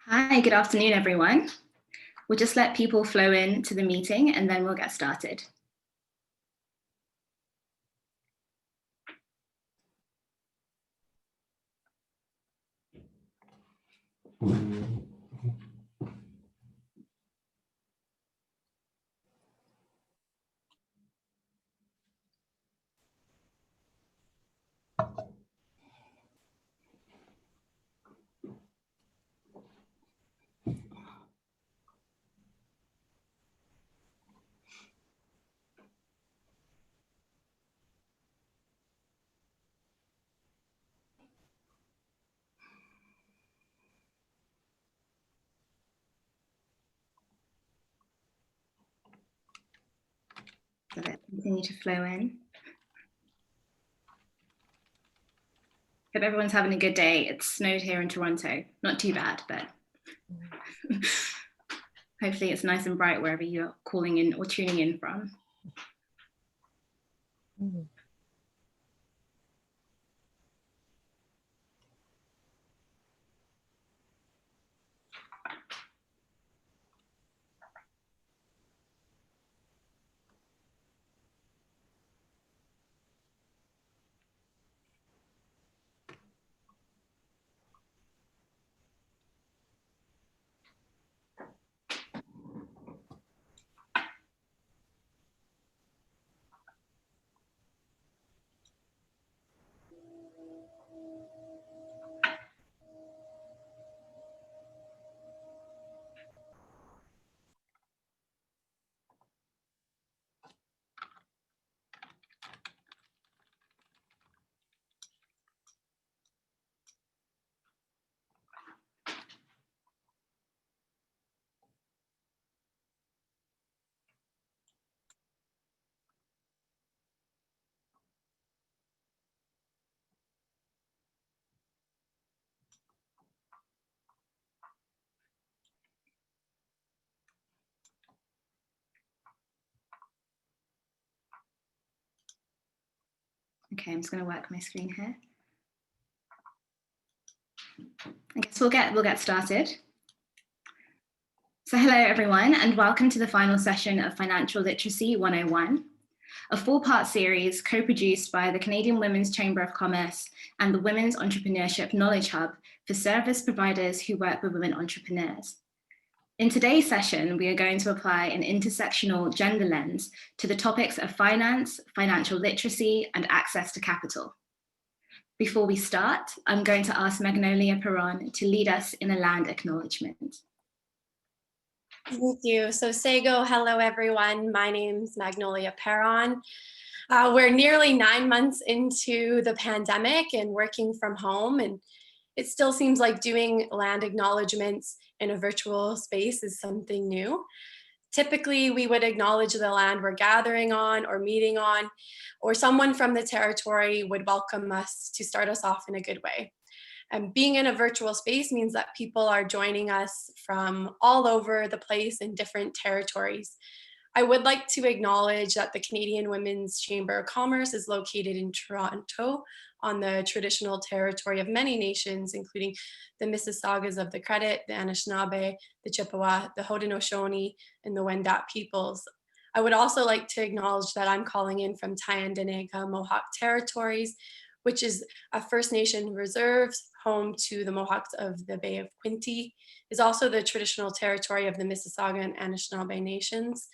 Hi, good afternoon, everyone. We'll just let people flow in to the meeting and then we'll get started. So let's continue to flow in. Hope everyone's having a good day. It snowed here in Toronto. Not too bad, but hopefully it's nice and bright wherever you're calling in or tuning in from. Okay, I'm just going to work my screen here. I guess we'll get started. So hello everyone, and welcome to the final session of Financial Literacy 101, a four-part series co-produced by the Canadian Women's Chamber of Commerce and the Women's Entrepreneurship Knowledge Hub for service providers who work with women entrepreneurs. In today's session, we are going to apply an intersectional gender lens to the topics of finance, financial literacy, and access to capital. Before we start, I'm going to ask Magnolia Perron to lead us in a land acknowledgement. Thank you. So Sego, hello everyone. My name's Magnolia Perron. We're nearly 9 months into the pandemic and working from home, and it still seems like doing land acknowledgements in a virtual space is something new. Typically, we would acknowledge the land we're gathering on or meeting on, or someone from the territory would welcome us to start us off in a good way. And being in a virtual space means that people are joining us from all over the place in different territories. I would like to acknowledge that the Canadian Women's Chamber of Commerce is located in Toronto on the traditional territory of many nations, including the Mississaugas of the Credit, the Anishinaabe, the Chippewa, the Haudenosaunee, and the Wendat peoples. I would also like to acknowledge that I'm calling in from Tyendinaga Mohawk territories, which is a First Nation reserve home to the Mohawks of the Bay of Quinte, is also the traditional territory of the Mississauga and Anishinaabe nations.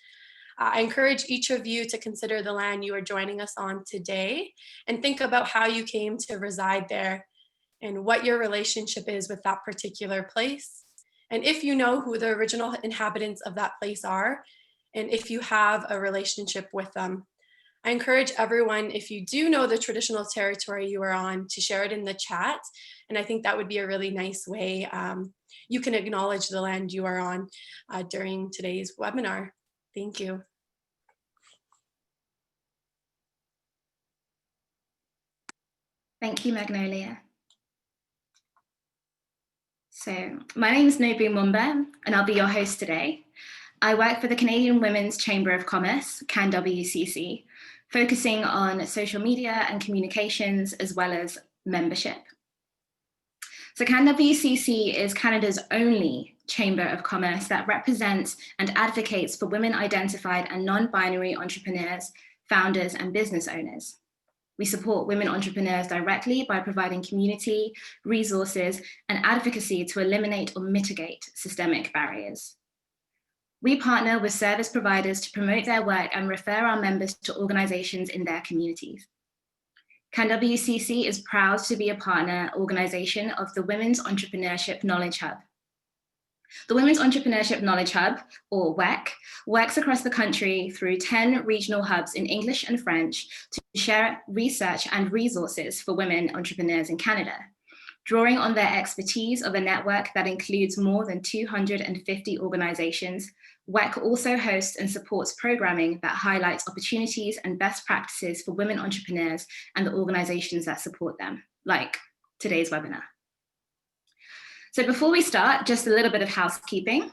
I encourage each of you to consider the land you are joining us on today and think about how you came to reside there and what your relationship is with that particular place. And if you know who the original inhabitants of that place are, and if you have a relationship with them. I encourage everyone, if you do know the traditional territory you are on, to share it in the chat. And I think that would be a really nice way you can acknowledge the land you are on during today's webinar. Thank you. Thank you, Magnolia. So my name is Nobu Mumba, and I'll be your host today. I work for the Canadian Women's Chamber of Commerce, CanWCC, focusing on social media and communications, as well as membership. So CanWCC is Canada's only Chamber of Commerce that represents and advocates for women identified and non-binary entrepreneurs, founders, and business owners. We support women entrepreneurs directly by providing community, resources, and advocacy to eliminate or mitigate systemic barriers. We partner with service providers to promote their work and refer our members to organizations in their communities. CanWCC is proud to be a partner organization of the Women's Entrepreneurship Knowledge Hub. The Women's Entrepreneurship Knowledge Hub, or WEKH, works across the country through 10 regional hubs in English and French to share research and resources for women entrepreneurs in Canada. Drawing on their expertise of a network that includes more than 250 organizations, WEKH also hosts and supports programming that highlights opportunities and best practices for women entrepreneurs and the organizations that support them, like today's webinar. So before we start, just a little bit of housekeeping.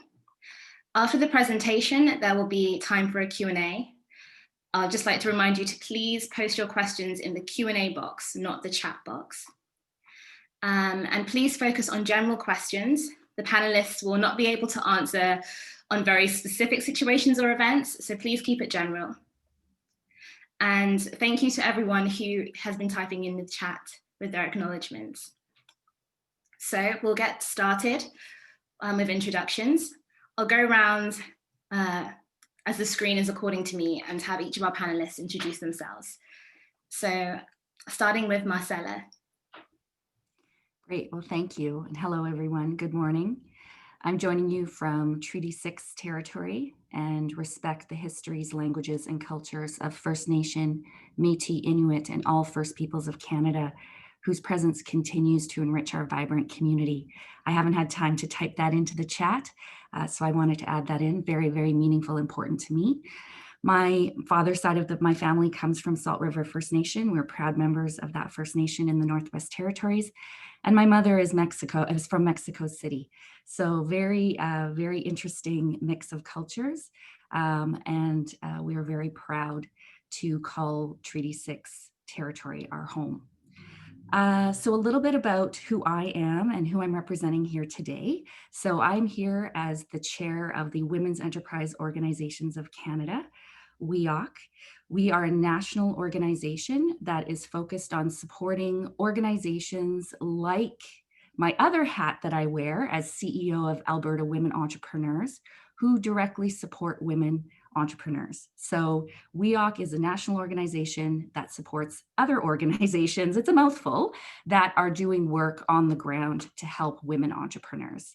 After the presentation, there will be time for a Q&A. I'd just like to remind you to please post your questions in the Q&A box, not the chat box. And please focus on general questions. The panelists will not be able to answer on very specific situations or events, so please keep it general. And thank you to everyone who has been typing in the chat with their acknowledgements. So we'll get started with introductions. I'll go around as the screen is according to me and have each of our panelists introduce themselves. So starting with Marcella. Great, well, thank you. And hello, everyone. Good morning. I'm joining you from Treaty 6 territory and respect the histories, languages, and cultures of First Nation, Métis, Inuit, and all First Peoples of Canada, whose presence continues to enrich our vibrant community. I haven't had time to type that into the chat, so I wanted to add that in. Very, very meaningful, important to me. My father's side of my family comes from Salt River First Nation. We're proud members of that First Nation in the Northwest Territories. And my mother is from Mexico City. So very, very interesting mix of cultures. And we are very proud to call Treaty 6 territory our home. So a little bit about who I am and who I'm representing here today. So I'm here as the chair of the Women's Enterprise Organizations of Canada, WEKH. We are a national organization that is focused on supporting organizations like my other hat that I wear as CEO of Alberta Women Entrepreneurs, who directly support women entrepreneurs. So WEKH is a national organization that supports other organizations, it's a mouthful, that are doing work on the ground to help women entrepreneurs.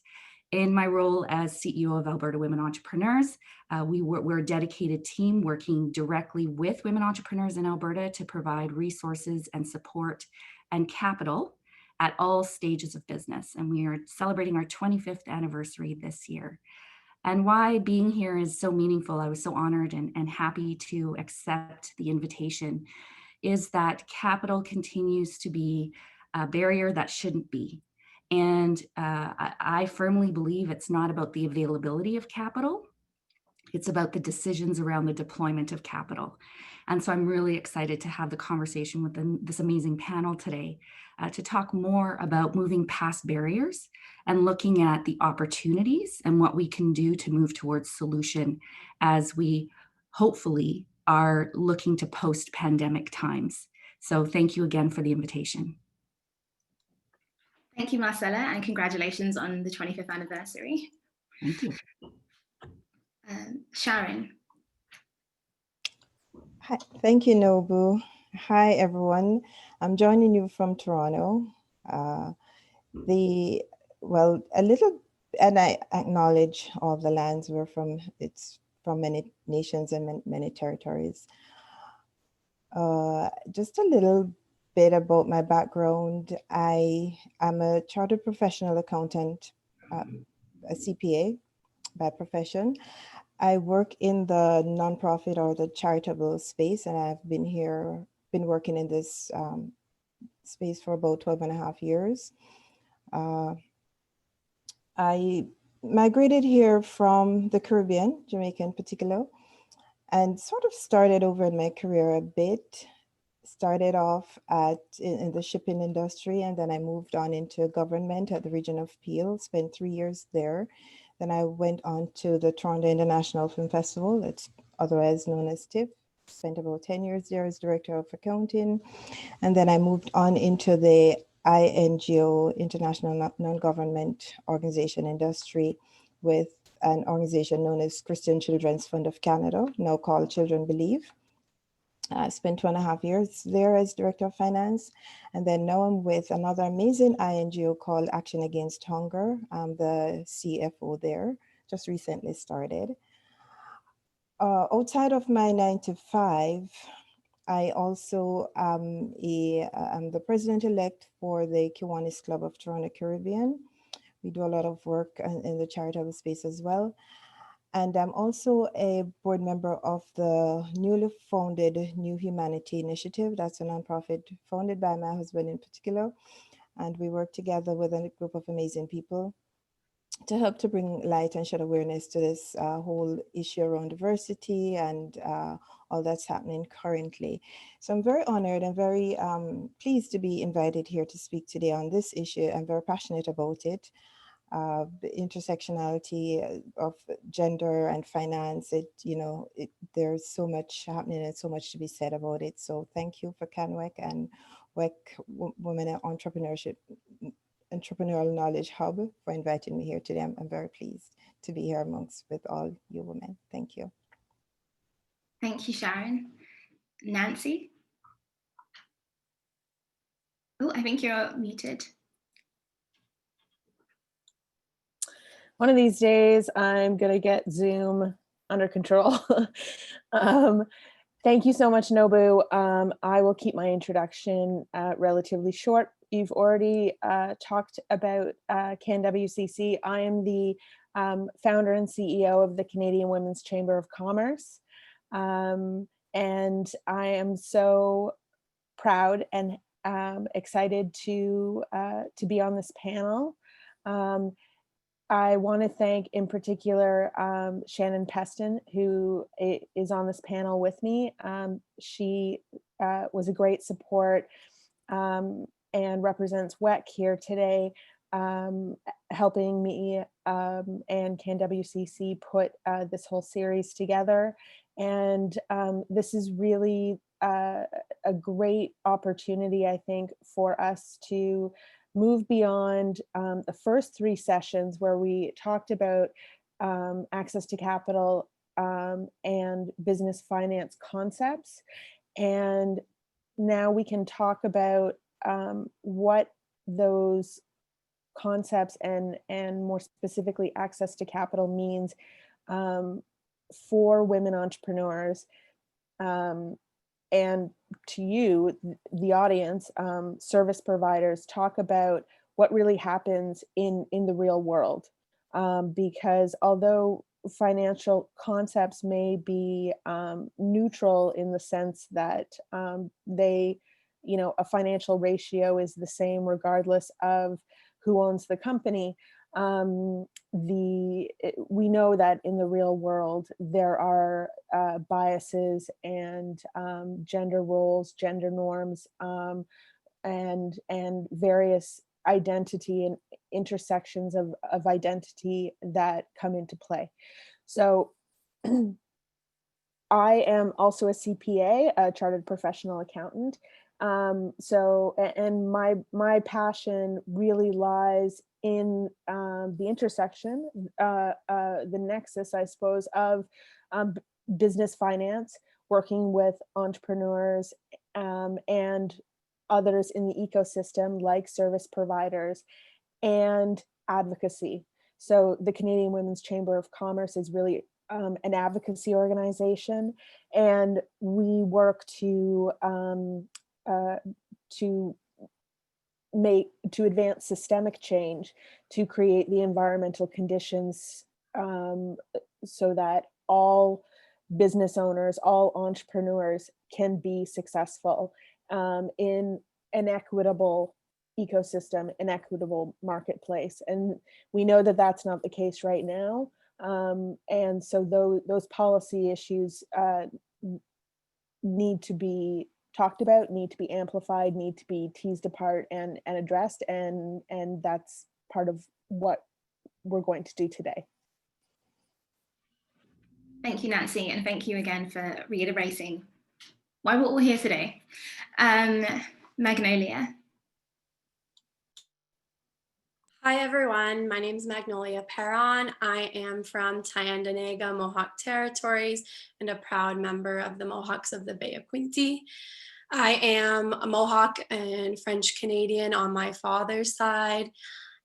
In my role as CEO of Alberta Women Entrepreneurs, we're a dedicated team working directly with women entrepreneurs in Alberta to provide resources and support and capital at all stages of business. And we are celebrating our 25th anniversary this year. And why being here is so meaningful, I was so honored and happy to accept the invitation, is that capital continues to be a barrier that shouldn't be. And I firmly believe it's not about the availability of capital, it's about the decisions around the deployment of capital. And so I'm really excited to have the conversation with this amazing panel today to talk more about moving past barriers and looking at the opportunities and what we can do to move towards solution as we hopefully are looking to post-pandemic times. So thank you again for the invitation. Thank you, Marcella, and congratulations on the 25th anniversary. Thank you. Sharon. Hi, thank you, Nobu. Hi, everyone. I'm joining you from Toronto. And I acknowledge all the lands we're from. It's from many nations and many territories. Just a little bit about my background. I am a chartered professional accountant, a CPA by profession. I work in the nonprofit or the charitable space, and I've been working in this space for about 12 and a half years. I migrated here from the Caribbean, Jamaica in particular, and sort of started over in my career a bit started off in the shipping industry, and then I moved on into government at the region of Peel, spent 3 years there. Then I went on to the Toronto International Film Festival, it's otherwise known as TIFF, spent about 10 years there as director of accounting. And then I moved on into the INGO, International Non-Government Organization industry, with an organization known as Christian Children's Fund of Canada, now called Children Believe. I spent 2.5 years there as Director of Finance. And then now I'm with another amazing INGO called Action Against Hunger. I'm the CFO there, just recently started. Outside of my 9 to 5, I also am I'm the president-elect for the Kiwanis Club of Toronto Caribbean. We do a lot of work in the charitable space as well. And I'm also a board member of the newly founded New Humanity Initiative. That's a nonprofit founded by my husband in particular. And we work together with a group of amazing people to help to bring light and shed awareness to this whole issue around diversity and all that's happening currently. So I'm very honored and very pleased to be invited here to speak today on this issue. I'm very passionate about it. The intersectionality of gender and finance, there's so much happening and so much to be said about it. So thank you for CanWCC and WEKH Women in Entrepreneurship, Entrepreneurial Knowledge Hub, for inviting me here today. I'm very pleased to be here amongst with all you women. Thank you. Thank you, Sharon. Nancy? Oh, I think you're muted. One of these days, I'm going to get Zoom under control. Thank you so much, Nobu. I will keep my introduction relatively short. You've already talked about CanWCC. I am the founder and CEO of the Canadian Women's Chamber of Commerce. And I am so proud and excited to be on this panel. I want to thank in particular Shannon Peston, who is on this panel with me. She was a great support and represents WEKH here today, helping me and CanWCC put this whole series together. And this is really a great opportunity, I think, for us to move beyond the first 3 sessions where we talked about access to capital and business finance concepts. And now we can talk about what those concepts and more specifically access to capital means for women entrepreneurs. And to you, the audience, service providers, talk about what really happens in the real world. Because although financial concepts may be neutral in the sense that they, a financial ratio is the same regardless of who owns the company, we know that in the real world there are biases and gender roles, gender norms, and various identity and intersections of identity that come into play. So I am also a CPA, a chartered professional accountant. And my passion really lies in the intersection, the nexus, I suppose, of business finance, working with entrepreneurs and others in the ecosystem like service providers, and advocacy. So the Canadian Women's Chamber of Commerce is really an advocacy organization, and we work to advance systemic change, to create the environmental conditions so that all business owners, all entrepreneurs can be successful in an equitable ecosystem, an equitable marketplace. And we know that that's not the case right now. And so those policy issues need to be talked about, need to be amplified, need to be teased apart and addressed, and that's part of what we're going to do today. Thank you, Nancy, and thank you again for reiterating why we're all here today. Magnolia. Hi everyone, my name is Magnolia Perron. I am from Tyendinaga Mohawk Territories and a proud member of the Mohawks of the Bay of Quinte. I am a Mohawk and French Canadian on my father's side,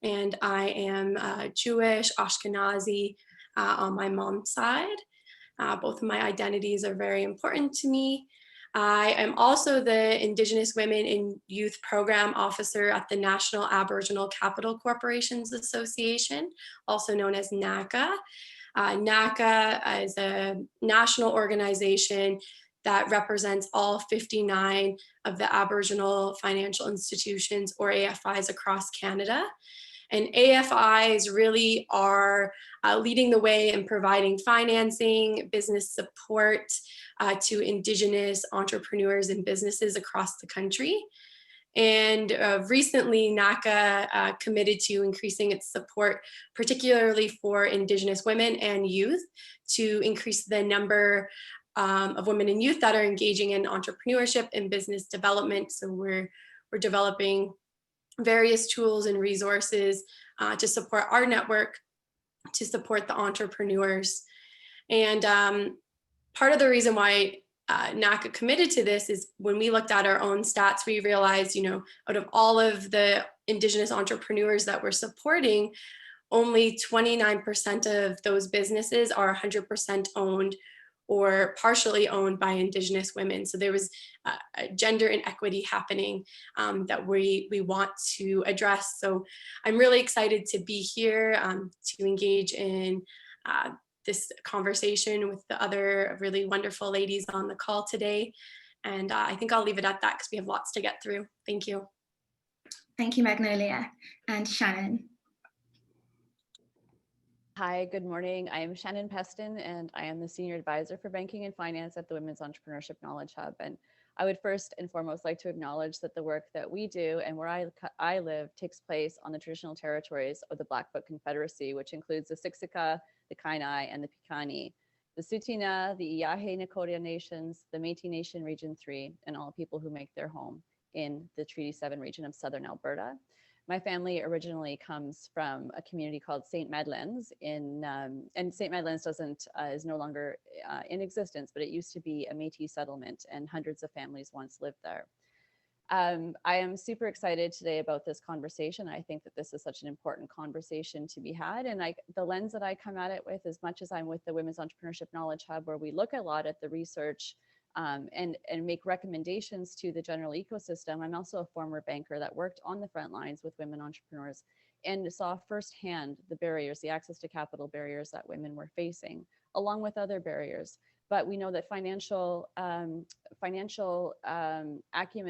and I am Jewish, Ashkenazi on my mom's side. Both of my identities are very important to me. I am also the Indigenous Women in Youth Program Officer at the National Aboriginal Capital Corporations Association, also known as NACA. NACA is a national organization that represents all 59 of the Aboriginal financial institutions, or AFIs, across Canada. And AFIs really are leading the way in providing financing, business support to Indigenous entrepreneurs and businesses across the country. And recently, NACA committed to increasing its support, particularly for Indigenous women and youth, to increase the number of women and youth that are engaging in entrepreneurship and business development. So we're developing various tools and resources to support our network, to support the entrepreneurs. And part of the reason why NACA committed to this is when we looked at our own stats, we realized, out of all of the Indigenous entrepreneurs that we're supporting, only 29% of those businesses are 100% owned or partially owned by Indigenous women. So there was gender inequity happening that we want to address. So I'm really excited to be here to engage in this conversation with the other really wonderful ladies on the call today. And I think I'll leave it at that because we have lots to get through. Thank you. Thank you, Magnolia. And Shannon. Hi, good morning. I am Shannon Peston, and I am the Senior Advisor for Banking and Finance at the Women's Entrepreneurship Knowledge Hub. And I would first and foremost like to acknowledge that the work that we do and where I live takes place on the traditional territories of the Blackfoot Confederacy, which includes the Siksika, the Kainai, and the Piikani, the Tsuut'ina, the Iahe Nakoda Nations, the Métis Nation Region 3, and all people who make their home in the Treaty 7 region of Southern Alberta. My family originally comes from a community called St. Madeleines and St. Madeleines is no longer in existence, but it used to be a Métis settlement and hundreds of families once lived there. I am super excited today about this conversation. I think that this is such an important conversation to be had. And the lens that I come at it with, as much as I'm with the Women's Entrepreneurship Knowledge Hub, where we look a lot at the research and make recommendations to the general ecosystem. I'm also a former banker that worked on the front lines with women entrepreneurs and saw firsthand the barriers, the access to capital barriers that women were facing, along with other barriers. But we know that financial acumen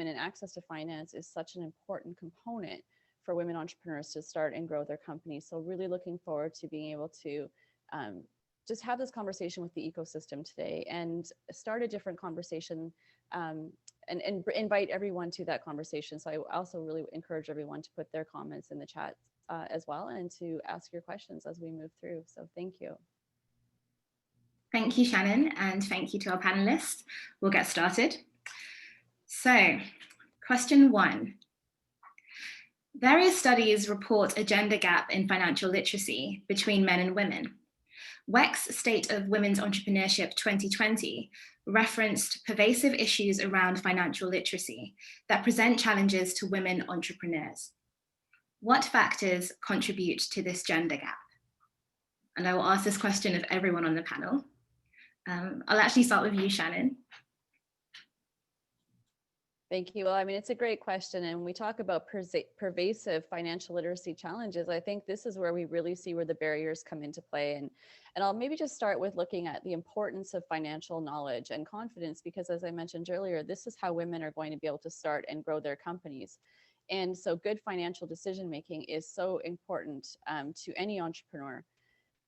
and access to finance is such an important component for women entrepreneurs to start and grow their companies. So really looking forward to being able to just have this conversation with the ecosystem today and start a different conversation and invite everyone to that conversation. So I also really encourage everyone to put their comments in the chat as well and to ask your questions as we move through. So thank you. Thank you, Shannon, and thank you to our panelists. We'll get started. So, question 1. Various studies report a gender gap in financial literacy between men and women. WEKH's State of Women's Entrepreneurship 2020 referenced pervasive issues around financial literacy that present challenges to women entrepreneurs. What factors contribute to this gender gap? And I will ask this question of everyone on the panel. I'll actually start with you, Shannon. Thank you. Well, I mean, it's a great question. And when we talk about pervasive financial literacy challenges, I think this is where we really see where the barriers come into play. And I'll maybe just start with looking at the importance of financial knowledge and confidence, because as I mentioned earlier, this is how women are going to be able to start and grow their companies. And so good financial decision making is so important to any entrepreneur.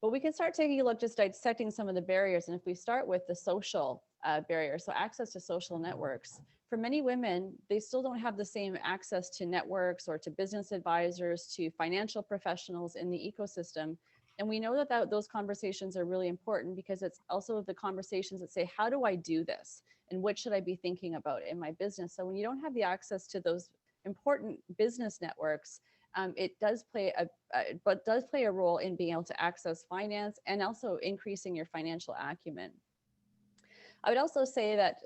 But we can start taking a look, just dissecting some of the barriers. And if we start with the social barrier, so access to social networks, for many women, they still don't have the same access to networks or to business advisors, to financial professionals in the ecosystem. And we know that those conversations are really important, because it's also the conversations that say, how do I do this? And what should I be thinking about in my business? So when you don't have the access to those important business networks, it does play a role in being able to access finance and also increasing your financial acumen. I would also say that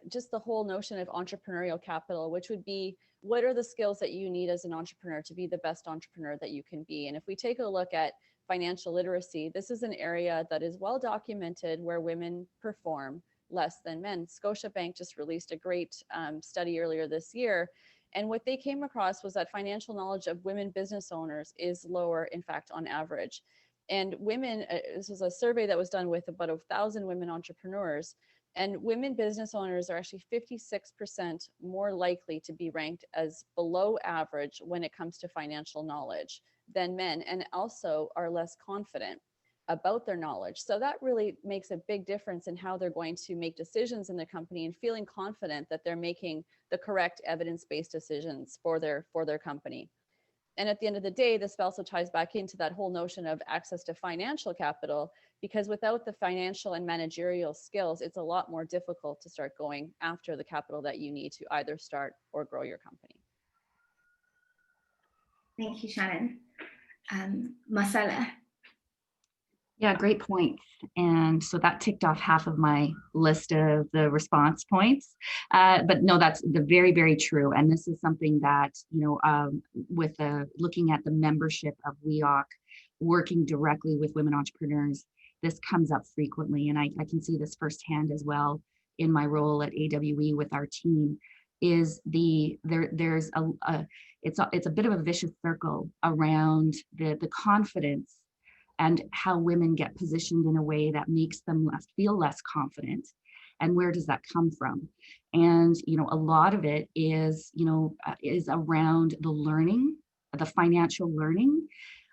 just the whole notion of entrepreneurial capital, which would be, what are the skills that you need as an entrepreneur to be the best entrepreneur that you can be? And if we take a look at financial literacy, this is an area that is well documented where women perform less than men. Scotiabank just released a great study earlier this year. And what they came across was that financial knowledge of women business owners is lower, in fact, on average. And women, this was a survey that was done with about 1,000 women entrepreneurs, and women business owners are actually 56% more likely to be ranked as below average when it comes to financial knowledge than men, and also are less confident about their knowledge. So that really makes a big difference in how they're going to make decisions in the company, and feeling confident that they're making the correct evidence-based decisions for their company. And at the end of the day, this also ties back into that whole notion of access to financial capital, because without the financial and managerial skills, it's a lot more difficult to start going after the capital that you need to either start or grow your company. Thank you, Shannon. Marcella. Yeah, great points. And so that ticked off half of my list of the response points. But no, that's very, very true. And this is something that, with looking at the membership of WEKH, working directly with women entrepreneurs, this comes up frequently. And I can see this firsthand as well in my role at AWE with our team, is there's it's a bit of a vicious circle around the confidence and how women get positioned in a way that makes them feel less confident. And where does that come from? And, a lot of it is around the learning, the financial learning,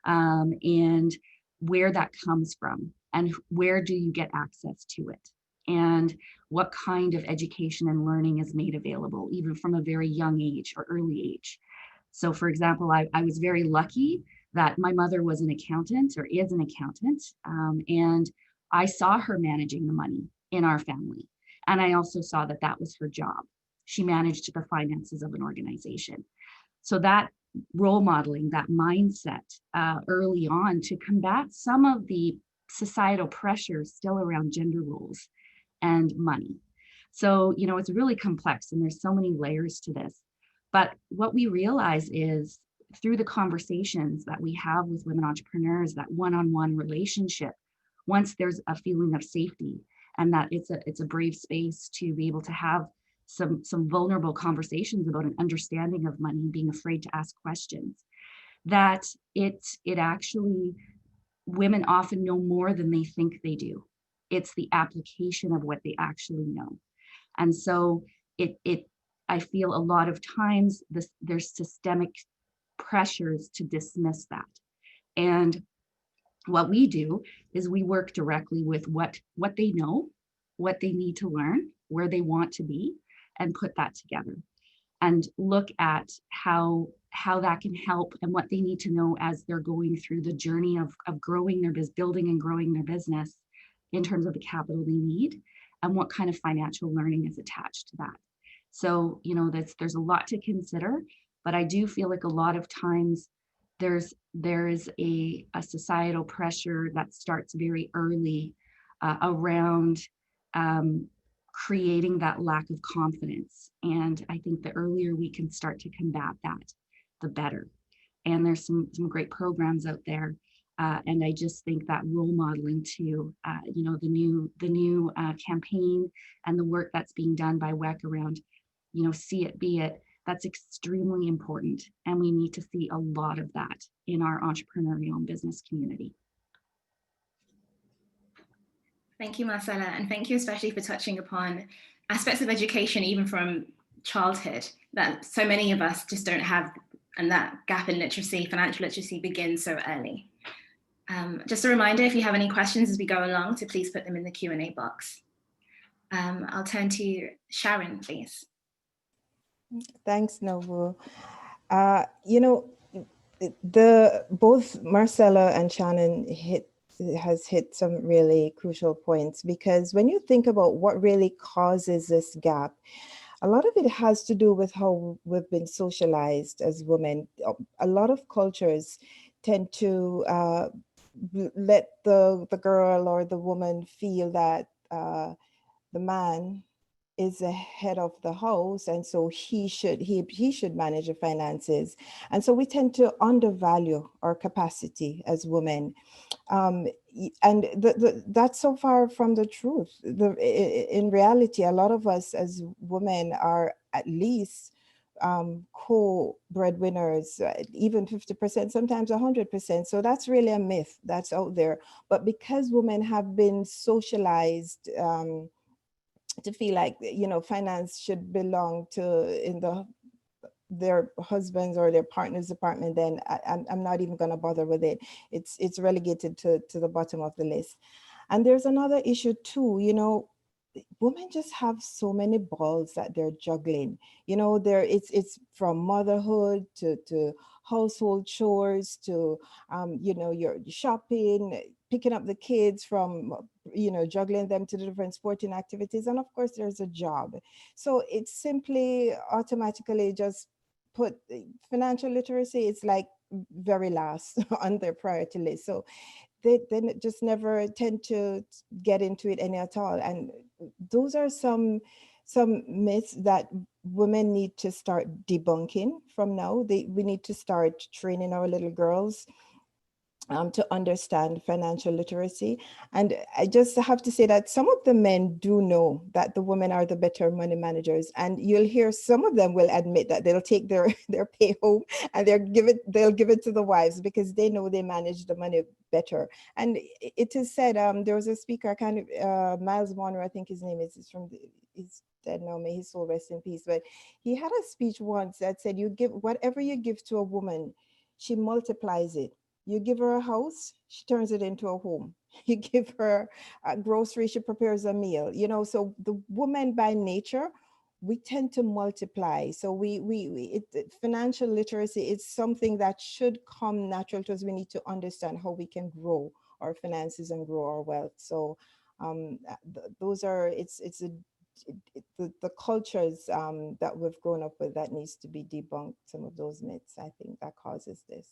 and where that comes from, and where do you get access to it? And what kind of education and learning is made available, even from a very young age or early age. So for example, I was very lucky that my mother was an accountant, or is an accountant, and I saw her managing the money in our family. And I also saw that that was her job. She managed the finances of an organization. So that role modeling, that mindset early on to combat some of the societal pressures still around gender roles and money. So, it's really complex, and there's so many layers to this. But what we realize is, through the conversations that we have with women entrepreneurs, that one-on-one relationship, once there's a feeling of safety, and that it's a brave space to be able to have some vulnerable conversations about an understanding of money, being afraid to ask questions, that it actually, women often know more than they think they do. It's the application of what they actually know. And so I feel a lot of times there's systemic pressures to dismiss that. And what we do is we work directly with what they know, what they need to learn, where they want to be, and put that together and look at how that can help and what they need to know as they're going through the journey of growing their business, building and growing their business, in terms of the capital they need and what kind of financial learning is attached to that. So, there's a lot to consider. But I do feel like a lot of times there is a societal pressure that starts very early around creating that lack of confidence. And I think the earlier we can start to combat that, the better. And there's some great programs out there. And I just think that role modeling to, the new campaign and the work that's being done by WEKH around, see it, be it, that's extremely important. And we need to see a lot of that in our entrepreneurial and business community. Thank you, Marcella. And thank you especially for touching upon aspects of education, even from childhood, that so many of us just don't have, and that gap in literacy, financial literacy, begins so early. Just a reminder, if you have any questions as we go along, to please put them in the Q&A box. I'll turn to Sharon, please. Thanks, Nobu. You know, both Marcella and Shannon has hit some really crucial points, because when you think about what really causes this gap, a lot of it has to do with how we've been socialized as women. A lot of cultures tend to let the girl or the woman feel that the man is the head of the house, and so he should manage the finances. And so we tend to undervalue our capacity as women. And that's so far from the truth. In reality, a lot of us as women are at least co-breadwinners, even 50%, sometimes 100%. So that's really a myth that's out there. But because women have been socialized to feel like, you know, finance should belong to their husbands or their partner's department, then I'm not even going to bother with it. It's relegated to the bottom of the list. And there's another issue too, you know, women just have so many balls that they're juggling. You know, it's from motherhood to household chores to you know, your shopping, picking up the kids from, you know, juggling them to the different sporting activities, and of course there's a job. So it's simply automatically just put financial literacy, it's like very last on their priority list. So they just never tend to get into it any at all. And those are some myths that women need to start debunking from now. We need to start training our little girls to understand financial literacy. And I just have to say that some of the men do know that the women are the better money managers. And you'll hear some of them will admit that they'll take their pay home and they'll give it to the wives because they know they manage the money better. And it is said, there was a speaker, Miles Monroe, I think his name is, he's dead now, may his soul rest in peace. But he had a speech once that said, you give whatever you give to a woman, she multiplies it. You give her a house, she turns it into a home. You give her a grocery, she prepares a meal. You know, so the woman by nature, we tend to multiply. So financial literacy is something that should come natural to us. We need to understand how we can grow our finances and grow our wealth. So those are, the cultures that we've grown up with that needs to be debunked. Some of those myths, I think, that causes this.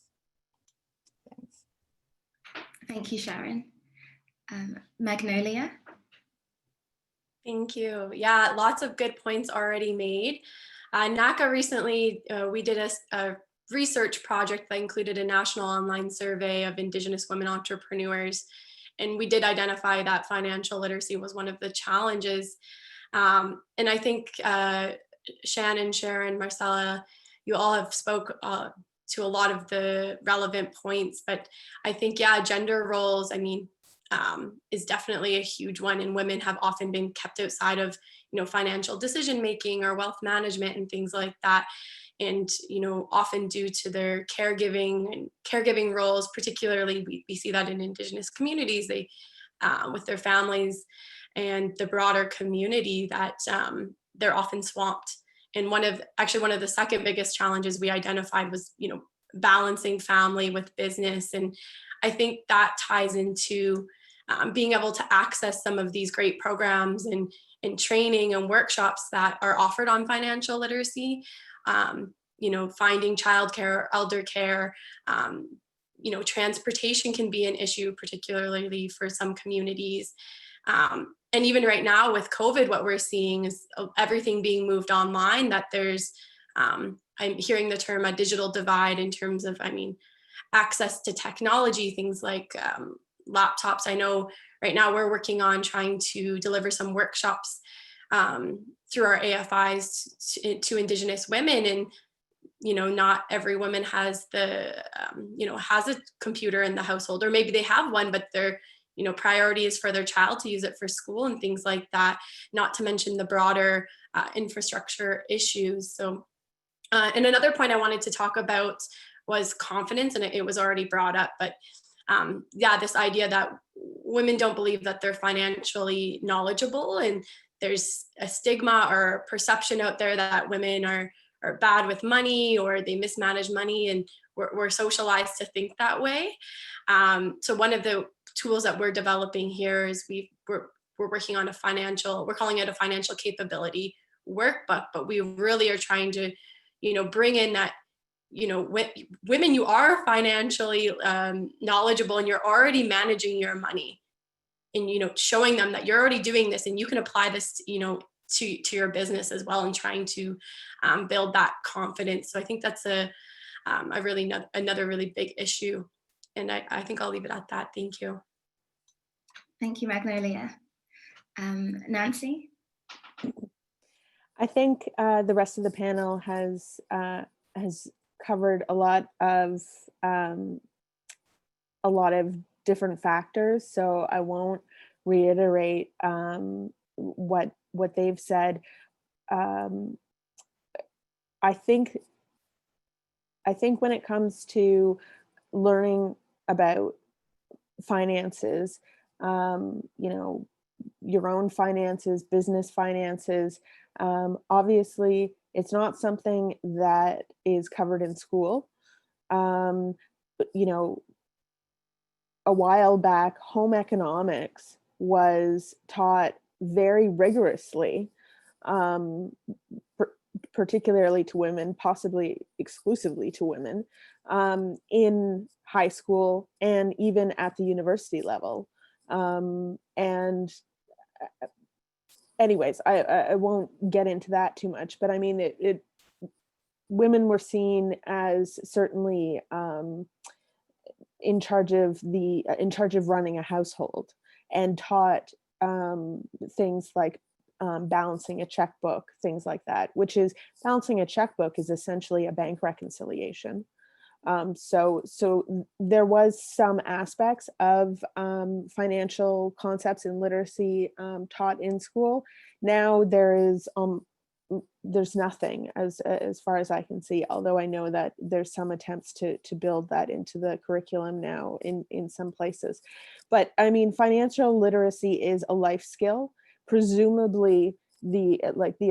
Thanks. Thank you, Sharon. Magnolia? Thank you. Yeah, lots of good points already made. NACA recently, we did a research project that included a national online survey of Indigenous women entrepreneurs. And we did identify that financial literacy was one of the challenges. And I think Shannon, Sharon, Marcella, you all have spoke to a lot of the relevant points, but I think, yeah, gender roles, I mean, is definitely a huge one, and women have often been kept outside of, you know, financial decision making or wealth management and things like that. And, you know, often due to their caregiving roles, particularly we see that in Indigenous communities, they with their families and the broader community, that they're often swamped. And one of the second biggest challenges we identified was, you know, balancing family with business. And I think that ties into being able to access some of these great programs and training and workshops that are offered on financial literacy. You know, finding childcare, elder care, you know, transportation can be an issue, particularly for some communities. And even right now with COVID, what we're seeing is everything being moved online, that there's, I'm hearing the term a digital divide in terms of, I mean, access to technology, things like laptops. I know right now we're working on trying to deliver some workshops through our AFIs to Indigenous women. And, you know, not every woman has you know, has a computer in the household, or maybe they have one, but their, you know, priority is for their child to use it for school and things like that, not to mention the broader infrastructure issues. So, and another point I wanted to talk about was confidence, and it was already brought up, but yeah, this idea that women don't believe that they're financially knowledgeable, and there's a stigma or perception out there that women are are bad with money or they mismanage money, and we're socialized to think that way. So one of the tools that we're developing here is we're working on we're calling it a financial capability workbook, but we really are trying to, bring in that, women, you are financially knowledgeable and you're already managing your money, and, showing them that you're already doing this and you can apply this, to your business as well, and trying to build that confidence. So I think that's another really big issue. And I think I'll leave it at that. Thank you. Thank you, Magnolia. Nancy? I think the rest of the panel has covered a lot of different factors, so I won't reiterate what they've said. I think when it comes to learning about finances, your own finances, business finances, obviously it's not something that is covered in school. A while back, home economics was taught very rigorously, particularly to women, possibly exclusively to women, in high school and even at the university level. And anyways, I won't get into that too much, but I mean, women were seen as certainly in charge of running a household, and taught things like balancing a checkbook, things like that, which is balancing a checkbook is essentially a bank reconciliation. So there was some aspects of financial concepts and literacy taught in school. Now there's nothing as far as I can see, although I know that there's some attempts to build that into the curriculum now in some places. But I mean, financial literacy is a life skill. Presumably the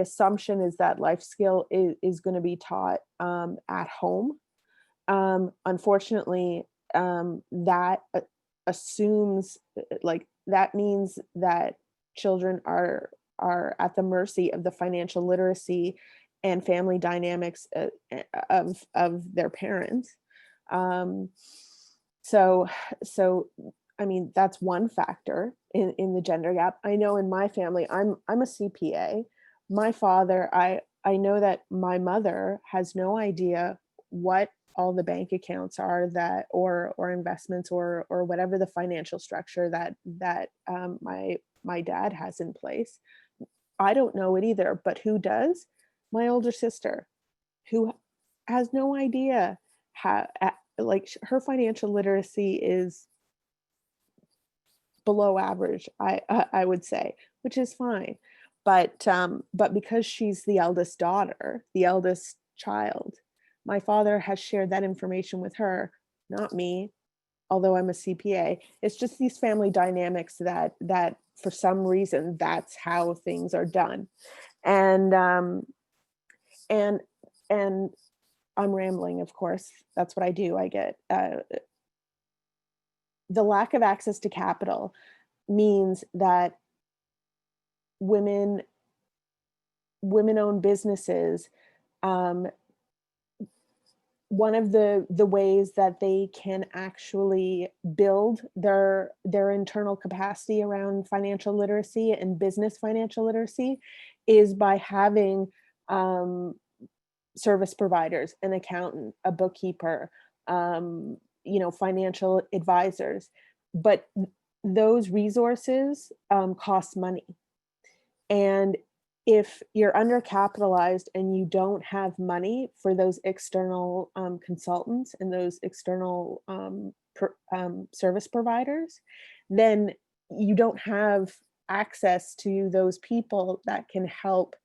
assumption is that life skill is going to be taught at home. Unfortunately, that assumes that means that children are at the mercy of the financial literacy and family dynamics of their parents. So I mean, that's one factor in the gender gap. I know in my family, I'm a CPA. My father, I know that my mother has no idea what all the bank accounts are that or investments or whatever the financial structure that my dad has in place. I don't know it either, but who does? My older sister, who has no idea how, her financial literacy is below average, I would say, which is fine. But because she's the eldest daughter, the eldest child, my father has shared that information with her, not me, although I'm a CPA. It's just these family dynamics that for some reason, that's how things are done. And I'm rambling, of course. That's what I do. I get the lack of access to capital means that women-owned businesses, one of the ways that they can actually build their internal capacity around financial literacy and business financial literacy is by having service providers, an accountant, a bookkeeper, financial advisors. But those resources cost money. And if you're undercapitalized and you don't have money for those external consultants and those external service providers, then you don't have access to those people that can help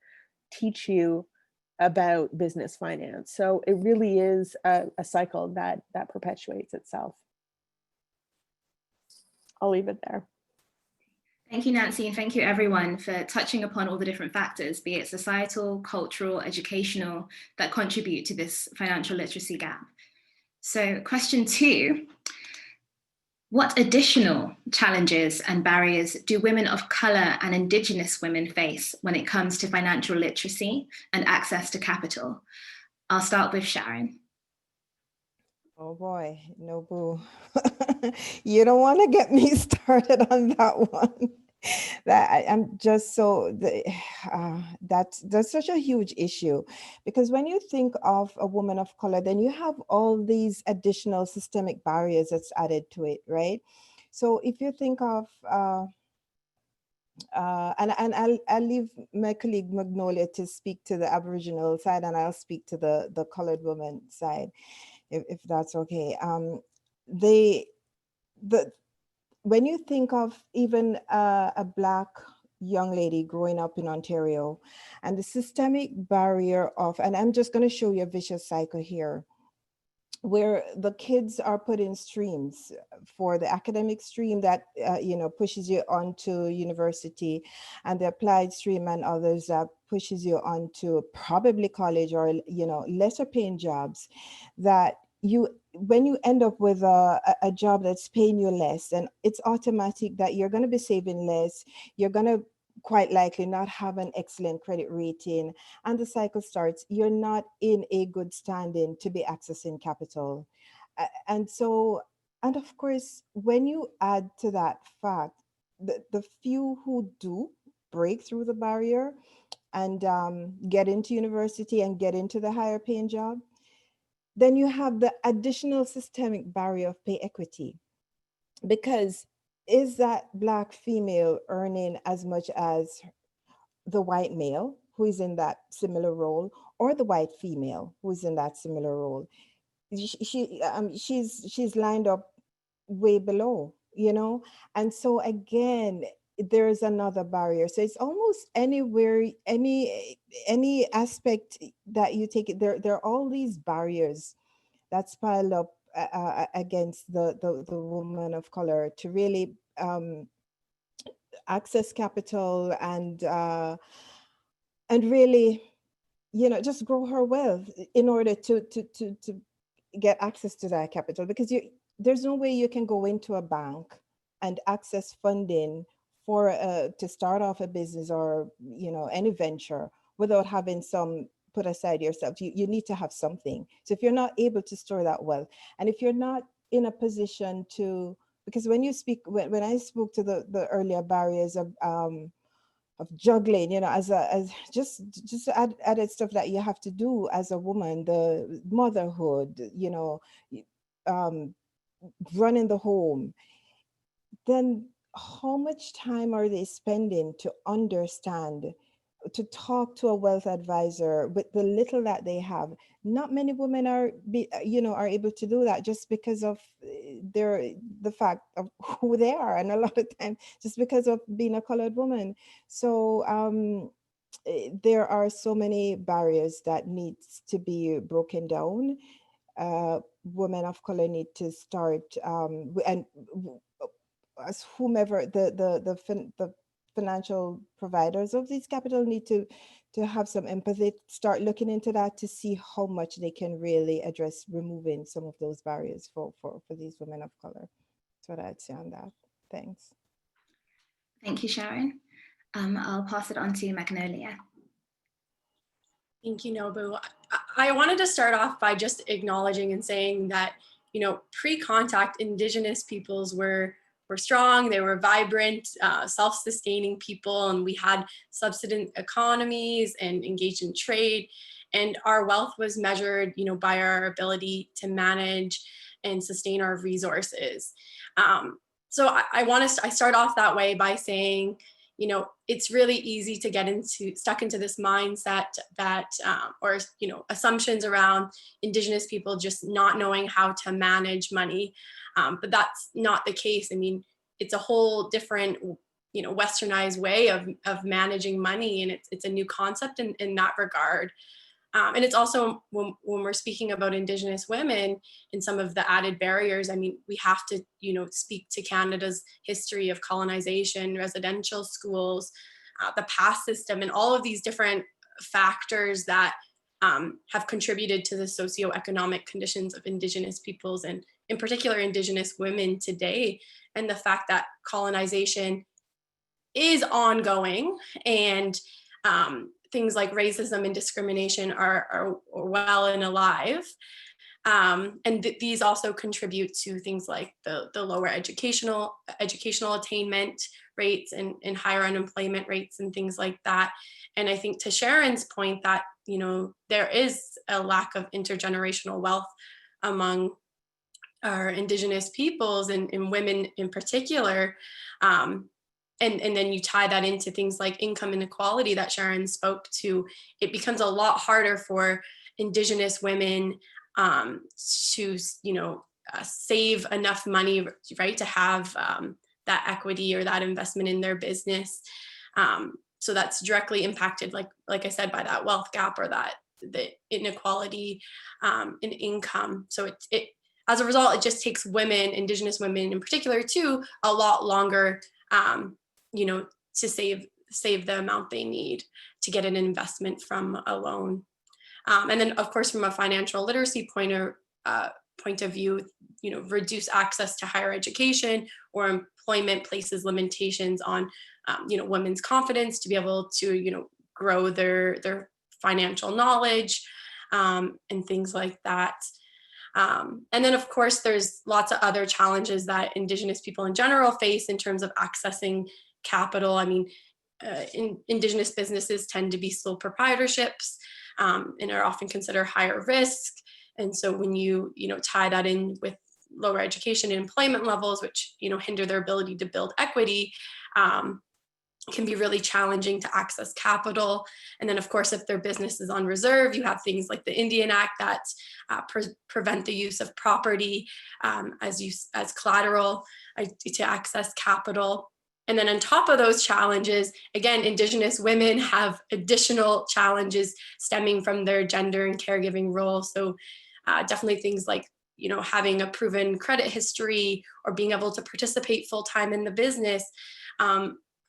teach you about business finance. So it really is a cycle that perpetuates itself. I'll leave it there. Thank you, Nancy, and thank you everyone for touching upon all the different factors, be it societal, cultural, educational, that contribute to this financial literacy gap. So question 2, what additional challenges and barriers do women of colour and Indigenous women face when it comes to financial literacy and access to capital? I'll start with Sharon. Oh boy, no boo. You don't want to get me started on that one. I'm just so that's such a huge issue, because when you think of a woman of color, then you have all these additional systemic barriers that's added to it, right? So if you think of and I'll leave my colleague Magnolia to speak to the Aboriginal side, and I'll speak to the colored woman side, if that's okay. When you think of even a Black young lady growing up in Ontario, and the systemic barrier of, and I'm just going to show you a vicious cycle here, where the kids are put in streams for the academic stream that pushes you onto university, and the applied stream and others that pushes you onto probably college or lesser paying jobs, that when you end up with a job that's paying you less, then it's automatic that you're going to be saving less, you're going to quite likely not have an excellent credit rating, and the cycle starts. You're not in a good standing to be accessing capital. And of course, when you add to that fact, the few who do break through the barrier and get into university and get into the higher paying job, then you have the additional systemic barrier of pay equity. Because is that Black female earning as much as the white male who is in that similar role, or the white female who is in that similar role? She's lined up way below, and so again, there's another barrier. So it's almost anywhere, any aspect that you take it, there are all these barriers that's piled up against the woman of color to really access capital and really, just grow her wealth in order to get access to that capital. Because there's no way you can go into a bank and access funding for to start off a business or any venture without having some put aside yourself. You need to have something. So if you're not able to store that wealth, and if you're not in a position to, because when I spoke to the earlier barriers of juggling, as just added stuff that you have to do as a woman, the motherhood, running the home, then how much time are they spending to understand, to talk to a wealth advisor with the little that they have? Not many women are able to do that, just because of the fact of who they are, and a lot of time just because of being a colored woman. So there are so many barriers that needs to be broken down. Women of color need to start, and as whomever the financial providers of these capital need to have some empathy, start looking into that to see how much they can really address removing some of those barriers for these women of color. That's what I'd say on that. Thanks. Thank you, Sharon. I'll pass it on to Magnolia. Thank you, Nobu. I wanted to start off by just acknowledging and saying that, pre-contact Indigenous peoples were strong, they were vibrant, self-sustaining people, and we had subsistence economies and engaged in trade. And our wealth was measured, by our ability to manage and sustain our resources. So I start off that way by saying, it's really easy to get stuck into this mindset that, or assumptions around Indigenous people just not knowing how to manage money. But that's not the case. I mean, it's a whole different, westernized way of managing money, and it's a new concept in that regard. And it's also when we're speaking about Indigenous women and some of the added barriers, I mean, we have to, speak to Canada's history of colonization, residential schools, the pass system, and all of these different factors that have contributed to the socioeconomic conditions of Indigenous peoples, and in particular Indigenous women today, and the fact that colonization is ongoing, and things like racism and discrimination are well and alive. These also contribute to things like the lower educational attainment rates and higher unemployment rates and things like that. And I think to Sharon's point that, there is a lack of intergenerational wealth among our Indigenous peoples and women in particular. And then you tie that into things like income inequality that Sharon spoke to. It becomes a lot harder for Indigenous women to, save enough money, right, to have that equity or that investment in their business. So that's directly impacted, like I said, by that wealth gap or the inequality in income. So it as a result, it just takes women, Indigenous women in particular, too, a lot longer, to save the amount they need to get an investment from a loan. And then, of course, from a financial literacy point of view, reduced access to higher education or employment places limitations on, women's confidence to be able to, grow their financial knowledge and things like that. And then, of course, there's lots of other challenges that Indigenous people in general face in terms of accessing capital. I mean, Indigenous businesses tend to be sole proprietorships and are often considered higher risk. And so when you tie that in with lower education and employment levels, which hinder their ability to build equity, can be really challenging to access capital. And then, of course, if their business is on reserve, you have things like the Indian Act that prevent the use of property as collateral to access capital. And then on top of those challenges, again, Indigenous women have additional challenges stemming from their gender and caregiving role. So definitely things like, having a proven credit history or being able to participate full-time in the business,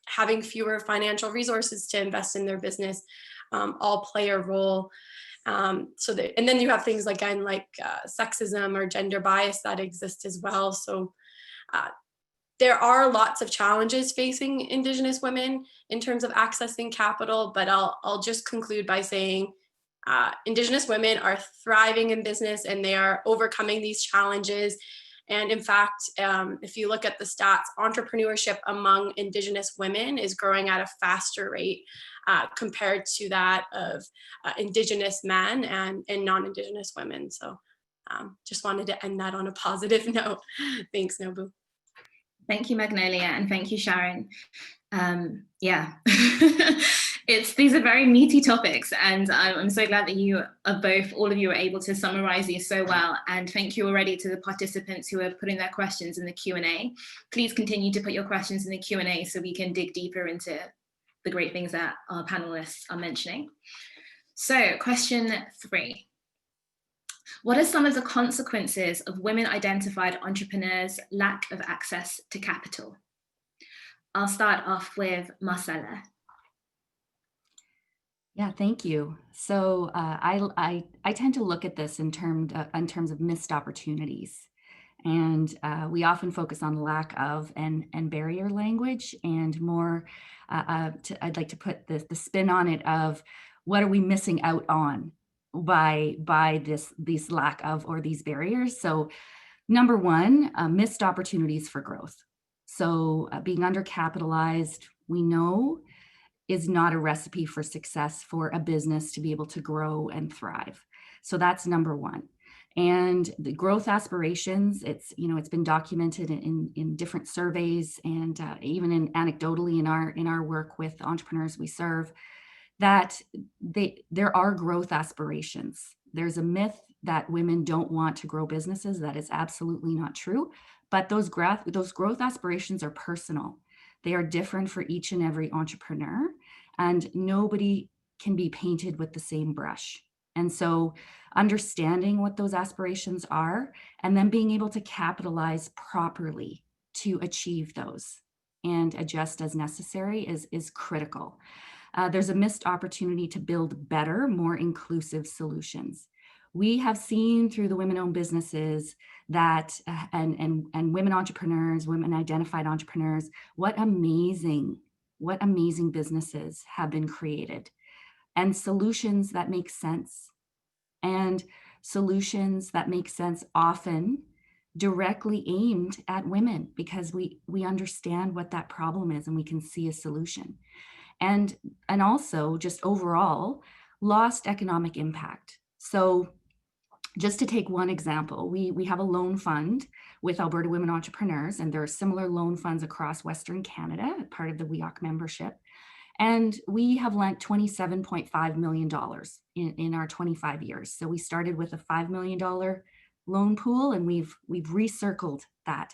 having fewer financial resources to invest in their business, all play a role. And then you have things like sexism or gender bias that exist as well. So there are lots of challenges facing Indigenous women in terms of accessing capital, but I'll just conclude by saying Indigenous women are thriving in business and they are overcoming these challenges. And in fact, if you look at the stats, entrepreneurship among Indigenous women is growing at a faster rate compared to that of Indigenous men and non-Indigenous women. So just wanted to end that on a positive note. Thanks, Nobu. Thank you, Magnolia, and thank you, Sharon. Yeah, these are very meaty topics, and I'm so glad that all of you are able to summarize these so well. And thank you already to the participants who are putting their questions in the Q&A. Please continue to put your questions in the Q&A so we can dig deeper into the great things that our panelists are mentioning. So, question 3. What are some of the consequences of women-identified entrepreneurs' lack of access to capital? I'll start off with Marcella. Yeah, thank you. So I tend to look at this in terms of missed opportunities. And we often focus on lack of and barrier language, and more, I'd like to put the spin on it of what are we missing out on by these lack of or these barriers. So number one, missed opportunities for growth. So being undercapitalized, we know, is not a recipe for success for a business to be able to grow and thrive. So that's number one. And the growth aspirations, it's been documented in different surveys and even anecdotally in our work with entrepreneurs we serve, that there are growth aspirations. There's a myth that women don't want to grow businesses. That is absolutely not true. But those growth aspirations are personal. They are different for each and every entrepreneur, and nobody can be painted with the same brush. And so understanding what those aspirations are and then being able to capitalize properly to achieve those and adjust as necessary is critical. There's a missed opportunity to build better, more inclusive solutions. We have seen through the women-owned businesses that, and women entrepreneurs, women identified entrepreneurs, what amazing businesses have been created, and solutions that make sense. And solutions that make sense often directly aimed at women, because we understand what that problem is and we can see a solution. And also just overall lost economic impact. So just to take one example, we have a loan fund with Alberta Women Entrepreneurs, and there are similar loan funds across Western Canada, part of the WEKH membership. And we have lent $27.5 million in our 25 years. So we started with a $5 million loan pool, and we've recycled that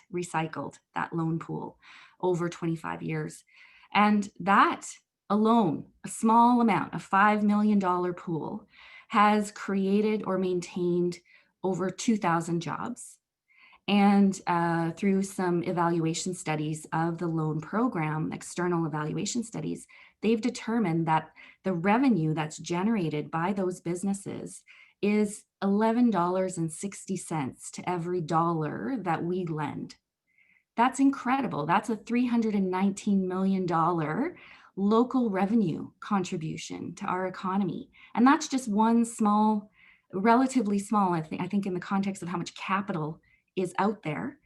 loan pool over 25 years. And that alone, a small amount, a $5 million pool, has created or maintained over 2,000 jobs. And through some evaluation studies of the loan program, external evaluation studies, they've determined that the revenue that's generated by those businesses is $11.60 to every dollar that we lend. That's incredible. That's a $319 million local revenue contribution to our economy. And that's just one small, relatively small, I think in the context of how much capital is out there,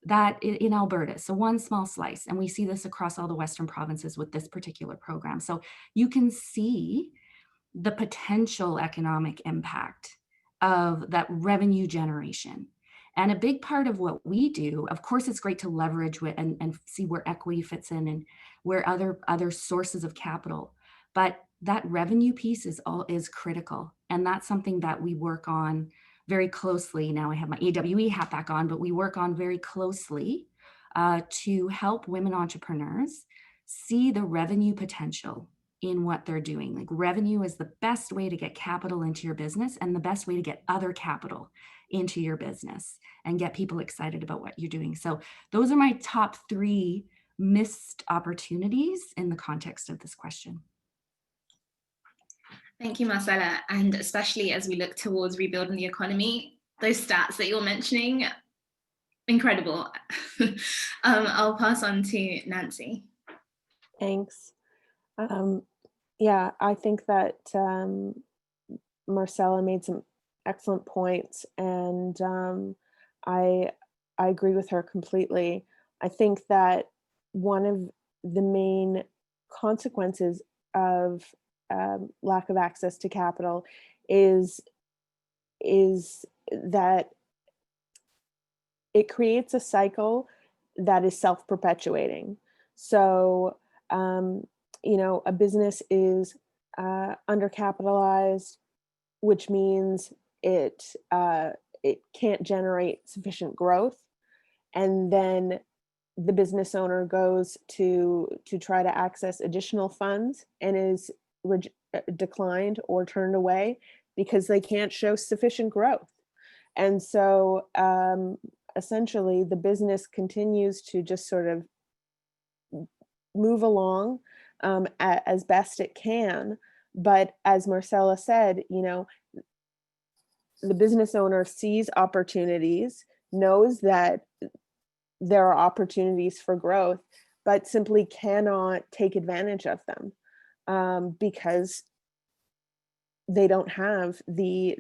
that in Alberta. So one small slice. And we see this across all the Western provinces with this particular program. So you can see the potential economic impact of that revenue generation. And a big part of what we do, of course, it's great to leverage and see where equity fits in and where other sources of capital. But that revenue piece is critical. And that's something that we work on very closely. Now I have my AWE hat back on, but we work on very closely to help women entrepreneurs see the revenue potential in what they're doing. Like, revenue is the best way to get capital into your business and the best way to get other capital into your business and get people excited about what you're doing. So those are my top 3 missed opportunities in the context of this question. Thank you, Marcella. And especially as we look towards rebuilding the economy, those stats that you're mentioning, incredible. I'll pass on to Nancy. Thanks. Yeah, I think that Marcella made some excellent points, and I agree with her completely. I think that one of the main consequences of lack of access to capital is that it creates a cycle that is self-perpetuating. So, a business is undercapitalized, which means it can't generate sufficient growth, and then the business owner goes to try to access additional funds and is declined or turned away because they can't show sufficient growth. And so essentially the business continues to just sort of move along as best it can. But as Marcella said, the business owner sees opportunities, knows that there are opportunities for growth, but simply cannot take advantage of them because they don't have the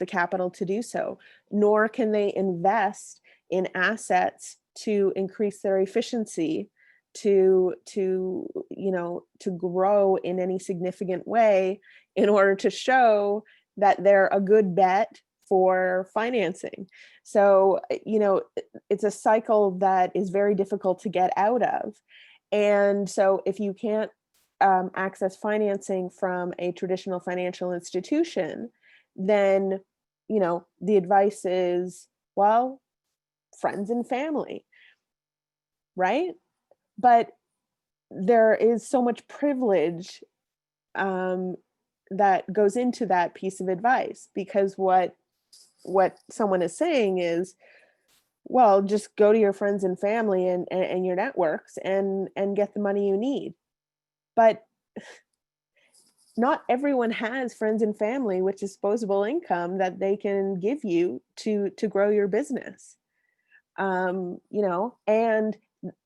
capital to do so, nor can they invest in assets to increase their efficiency, to grow in any significant way in order to show that they're a good bet for financing. So, it's a cycle that is very difficult to get out of. And so if you can't access financing from a traditional financial institution, then, the advice is, well, friends and family, right? But there is so much privilege that goes into that piece of advice, because what someone is saying is, well, just go to your friends and family and your networks and get the money you need. But not everyone has friends and family with disposable income that they can give you to grow your business. You know, and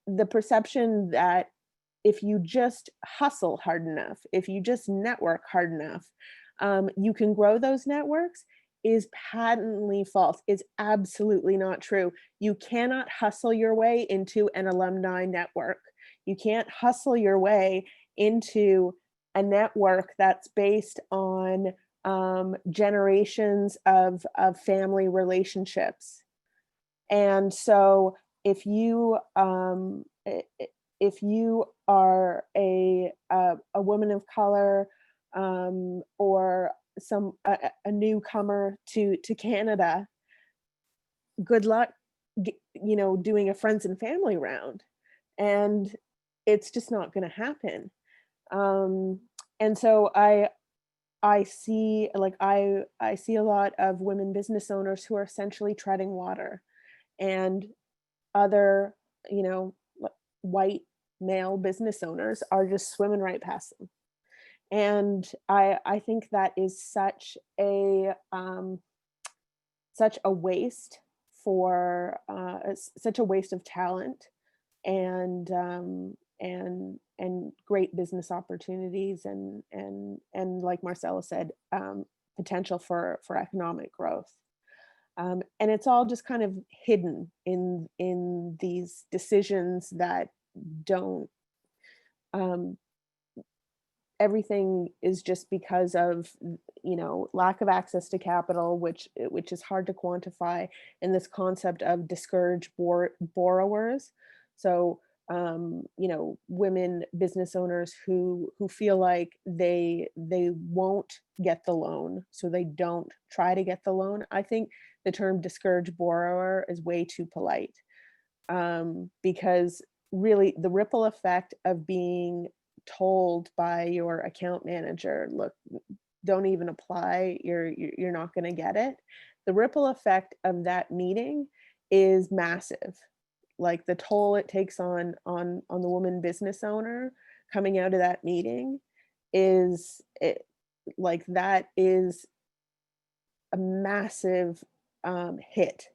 the perception that if you just hustle hard enough, if you just network hard enough, you can grow those networks is patently false. It's absolutely not true. You cannot hustle your way into an alumni network. You can't hustle your way into a network that's based on generations of family relationships. And so if you are a woman of color, or a newcomer to Canada, good luck, you know, doing a friends and family round, and it's just not going to happen. And so I see, like, I see a lot of women business owners who are essentially treading water, and other, you know, white male business owners are just swimming right past them. And I think that is such a waste for such a waste of talent and great business opportunities and like Marcella said, potential for economic growth. And it's all just kind of hidden in these decisions that don't, everything is just because of, you know, lack of access to capital, which is hard to quantify, and this concept of discouraged borrowers. So, you know, women business owners who feel like they won't get the loan, so they don't try to get the loan. I think the term discouraged borrower is way too polite, because really the ripple effect of being told by your account manager, look, don't even apply, you're not going to get it. The ripple effect of that meeting is massive. Like the toll it takes on the woman business owner coming out of that meeting is that is a massive hit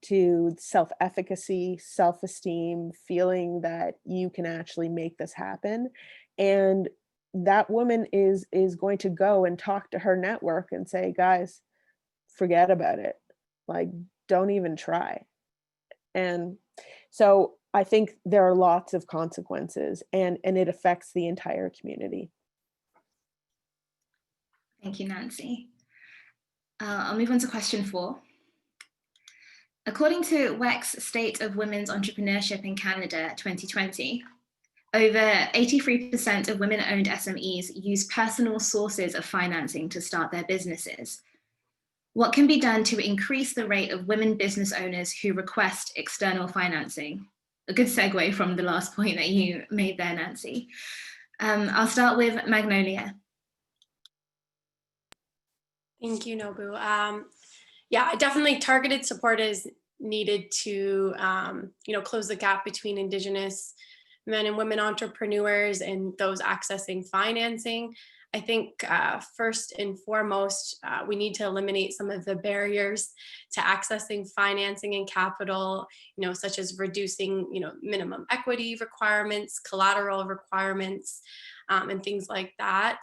to self-efficacy, self-esteem, feeling that you can actually make this happen. And that woman is going to go and talk to her network and say, guys, forget about it. Like, don't even try. And so I think there are lots of consequences, and it affects the entire community. Thank you, Nancy. I'll move on to question 4. According to WEKH's State of Women's Entrepreneurship in Canada 2020, over 83% of women-owned SMEs use personal sources of financing to start their businesses. What can be done to increase the rate of women business owners who request external financing? A good segue from the last point that you made there, Nancy. I'll start with Magnolia. Thank you, Nobu. Yeah, definitely targeted support is needed to close the gap between Indigenous men and women entrepreneurs and those accessing financing. I think first and foremost, we need to eliminate some of the barriers to accessing financing and capital, such as reducing, minimum equity requirements, collateral requirements, and things like that.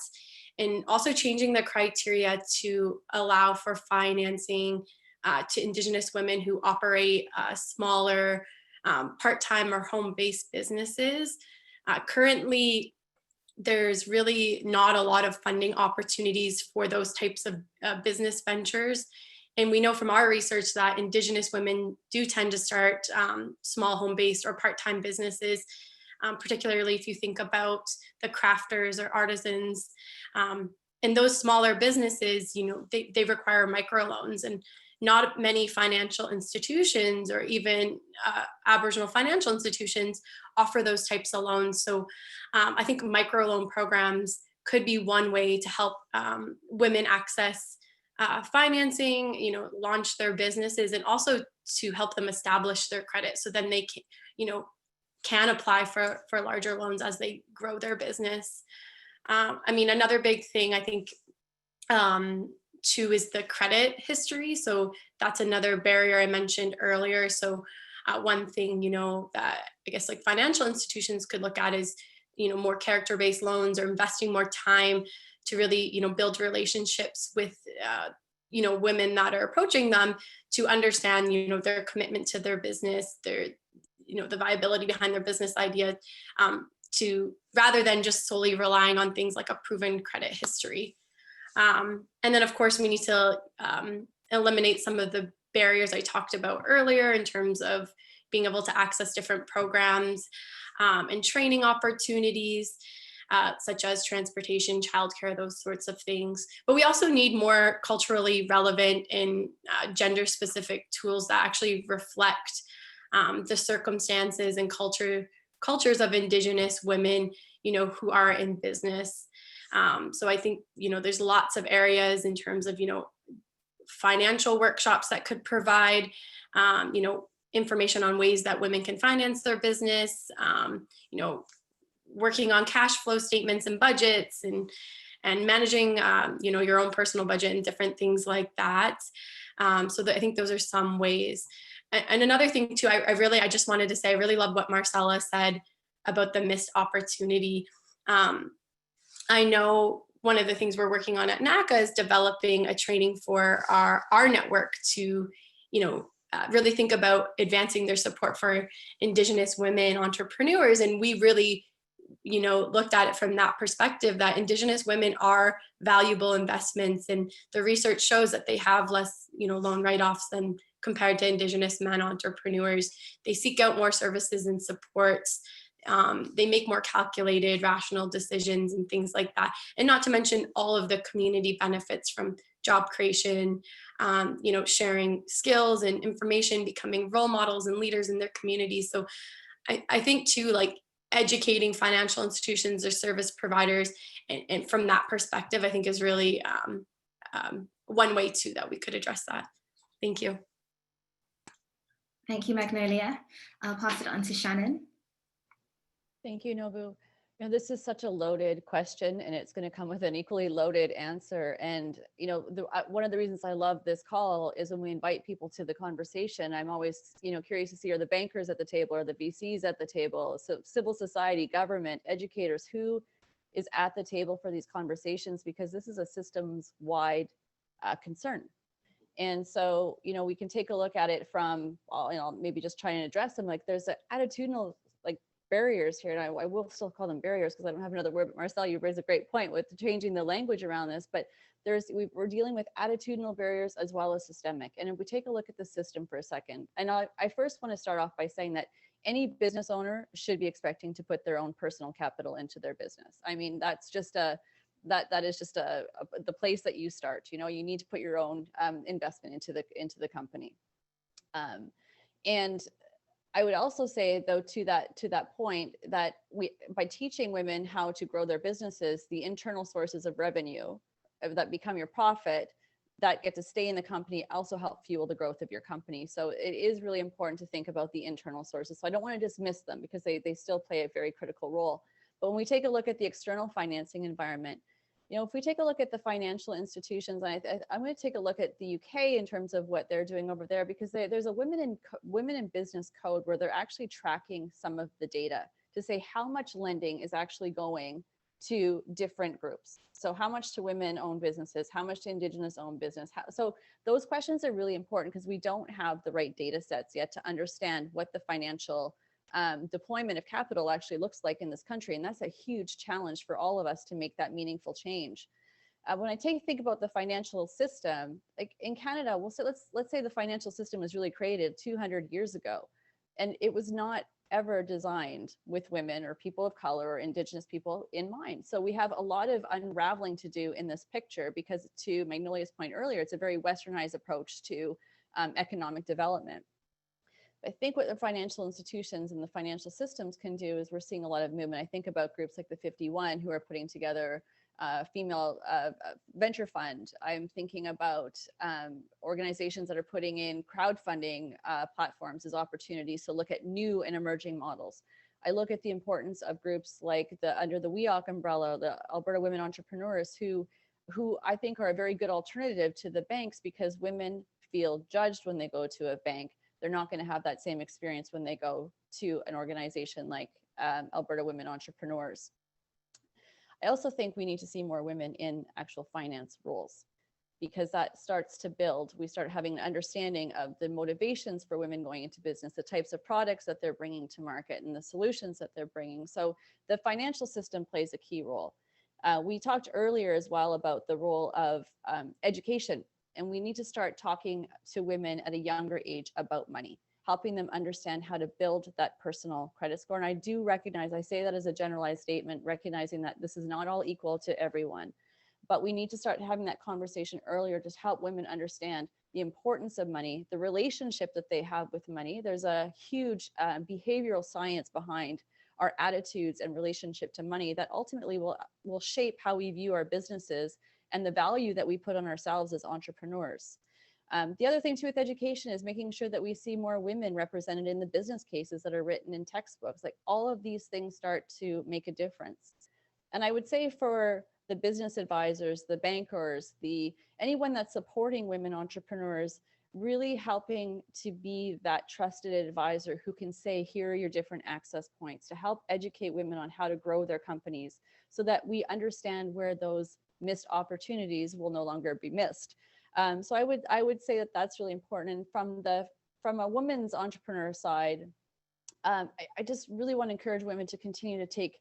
And also changing the criteria to allow for financing to Indigenous women who operate smaller part-time or home-based businesses. Currently, there's really not a lot of funding opportunities for those types of business ventures. And we know from our research that Indigenous women do tend to start small home-based or part-time businesses, particularly if you think about the crafters or artisans. And those smaller businesses, they require microloans, and not many financial institutions or even Aboriginal financial institutions offer those types of loans. So I think microloan programs could be one way to help women access financing, you know, launch their businesses, and also to help them establish their credit, so then they can, you know, can apply for larger loans as they grow their business. I mean, another big thing I think too is the credit history. So that's another barrier I mentioned earlier. So one thing, you know, that I guess like financial institutions could look at is, you know, more character-based loans, or investing more time to really, you know, build relationships with, you know, women that are approaching them, to understand, you know, their commitment to their business, their, you know, the viability behind their business idea, to rather than just solely relying on things like a proven credit history. And then of course we need to eliminate some of the barriers I talked about earlier in terms of being able to access different programs and training opportunities, such as transportation, childcare, those sorts of things. But we also need more culturally relevant and gender-specific tools that actually reflect the circumstances and cultures of Indigenous women, you know, who are in business. So I think, you know, there's lots of areas in terms of, you know, financial workshops that could provide, you know, information on ways that women can finance their business, you know, working on cash flow statements and budgets, and managing, you know, your own personal budget and different things like that. So I think those are some ways. And another thing too, I just wanted to say, I really love what Marcella said about the missed opportunity. I know one of the things we're working on at NACA is developing a training for our network to, you know, really think about advancing their support for Indigenous women entrepreneurs. And we really, you know, looked at it from that perspective, that Indigenous women are valuable investments, and the research shows that they have less, you know, loan write-offs than compared to Indigenous men entrepreneurs. They seek out more services and supports. They make more calculated, rational decisions and things like that. And not to mention all of the community benefits from job creation, you know, sharing skills and information, becoming role models and leaders in their communities. So I think too, like educating financial institutions or service providers, and from that perspective, I think is really one way too that we could address that. Thank you. Thank you, Magnolia. I'll pass it on to Shannon. Thank you, Nobu. You know, this is such a loaded question, and it's going to come with an equally loaded answer. And, you know, one of the reasons I love this call is when we invite people to the conversation, I'm always, you know, curious to see, are the bankers at the table, are the VCs at the table, so civil society, government, educators, who is at the table for these conversations, because this is a systems-wide concern. And so, you know, we can take a look at it from, you know, maybe just trying to address them. Like there's an attitudinal, like, barriers here, and I will still call them barriers because I don't have another word, but Marcel, you raised a great point with changing the language around this, but we're dealing with attitudinal barriers as well as systemic. And if we take a look at the system for a second, and I first want to start off by saying that any business owner should be expecting to put their own personal capital into their business. I mean, that's just that is just the place that you start. You know, you need to put your own investment into the company. And I would also say, though, to that point, that by teaching women how to grow their businesses, the internal sources of revenue that become your profit that get to stay in the company also help fuel the growth of your company. So it is really important to think about the internal sources. So I don't want to dismiss them because they still play a very critical role. But when we take a look at the external financing environment, you know, if we take a look at the financial institutions, I'm going to take a look at the UK in terms of what they're doing over there, because there's a women in business code where they're actually tracking some of the data to say how much lending is actually going to different groups. So how much to women-owned businesses, how much to Indigenous-owned business. So those questions are really important because we don't have the right data sets yet to understand what the financial deployment of capital actually looks like in this country. And that's a huge challenge for all of us to make that meaningful change. When I think about the financial system, like in Canada, let's say the financial system was really created 200 years ago, and it was not ever designed with women or people of color or Indigenous people in mind. So we have a lot of unraveling to do in this picture, because to Magnolia's point earlier, it's a very westernized approach to economic development. I think what the financial institutions and the financial systems can do is we're seeing a lot of movement. I think about groups like the 51 who are putting together female venture fund. I'm thinking about organizations that are putting in crowdfunding platforms as opportunities to look at new and emerging models. I look at the importance of groups like under the WEKH umbrella, the Alberta Women Entrepreneurs, who I think are a very good alternative to the banks, because women feel judged when they go to a bank. They're not going to have that same experience when they go to an organization like Alberta Women Entrepreneurs. I also think we need to see more women in actual finance roles, because that starts to build. We start having an understanding of the motivations for women going into business, the types of products that they're bringing to market, and the solutions that they're bringing. So the financial system plays a key role. We talked earlier as well about the role of education, and we need to start talking to women at a younger age about money, helping them understand how to build that personal credit score. And I do recognize, I say that as a generalized statement, recognizing that this is not all equal to everyone. But we need to start having that conversation earlier to help women understand the importance of money, the relationship that they have with money. There's a huge behavioral science behind our attitudes and relationship to money that ultimately will shape how we view our businesses and the value that we put on ourselves as entrepreneurs. The other thing too with education is making sure that we see more women represented in the business cases that are written in textbooks. Like, all of these things start to make a difference. And I would say for the business advisors, the bankers, anyone that's supporting women entrepreneurs, really helping to be that trusted advisor who can say, here are your different access points, to help educate women on how to grow their companies, so that we understand where those missed opportunities will no longer be missed. So I would say that that's really important. And from a woman's entrepreneur side, I just really want to encourage women to continue to take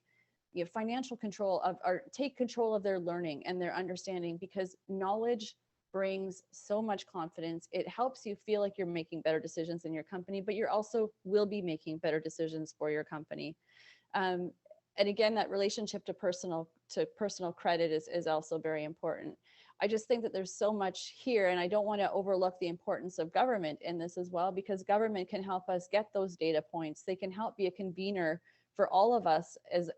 financial control of, or take control of their learning and their understanding, because knowledge brings so much confidence. It helps you feel like you're making better decisions in your company, but you're also will be making better decisions for your company. And again, that relationship to personal credit is also very important. I just think that there's so much here, and I don't want to overlook the importance of government in this as well, because government can help us get those data points. They can help be a convener for all of us, as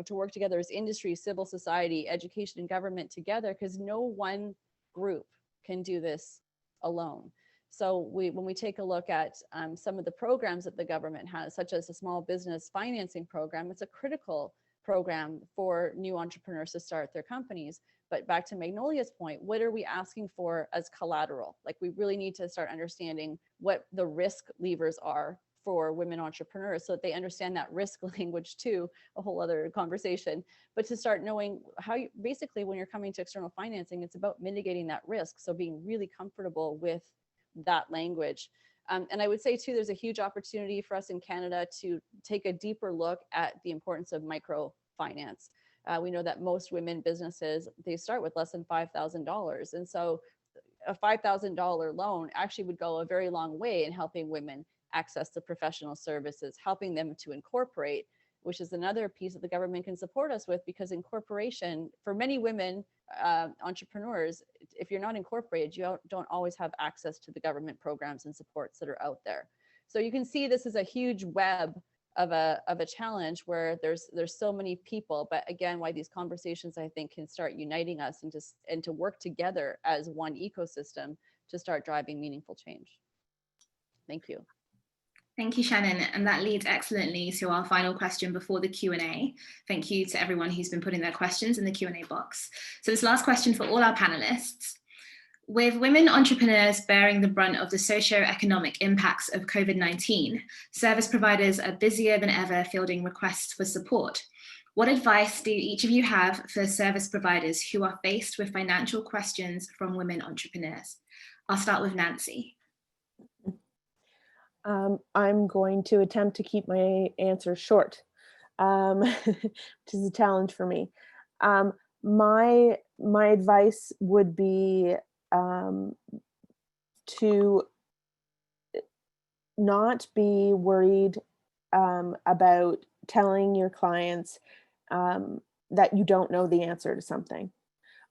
to work together as industry, civil society, education, and government together, because no one group can do this alone. So when we take a look at some of the programs that the government has, such as the small business financing program, it's a critical program for new entrepreneurs to start their companies. But back to Magnolia's point, what are we asking for as collateral? Like, we really need to start understanding what the risk levers are for women entrepreneurs, so that they understand that risk language too, a whole other conversation. But to start knowing how you, basically when you're coming to external financing, it's about mitigating that risk. So being really comfortable with that language. And I would say too, there's a huge opportunity for us in Canada to take a deeper look at the importance of microfinance. We know that most women businesses, they start with less than $5,000. And so a $5,000 loan actually would go a very long way in helping women access to professional services, helping them to incorporate, which is another piece that the government can support us with, because incorporation for many women entrepreneurs, if you're not incorporated, you don't always have access to the government programs and supports that are out there. So you can see this is a huge web of a challenge where there's so many people, but again, why these conversations I think can start uniting us and to work together as one ecosystem to start driving meaningful change. Thank you. Thank you, Shannon. And that leads excellently to our final question before the Q&A. Thank you to everyone who's been putting their questions in the Q&A box. So this last question for all our panelists. With women entrepreneurs bearing the brunt of the socio-economic impacts of COVID-19, service providers are busier than ever fielding requests for support. What advice do each of you have for service providers who are faced with financial questions from women entrepreneurs? I'll start with Nancy. I'm going to attempt to keep my answer short, which is a challenge for me. My advice would be to not be worried about telling your clients that you don't know the answer to something.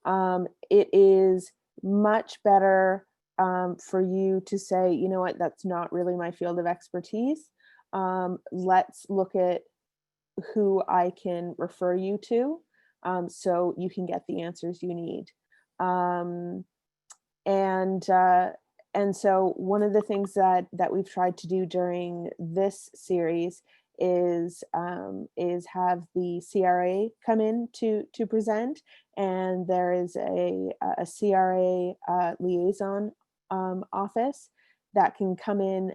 It is much better for you to say, you know what, that's not really my field of expertise. Let's look at who I can refer you to. so you can get the answers you need. And so one of the things that we've tried to do during this series is have the CRA come in to present, and there is a CRA liaison office that can come in,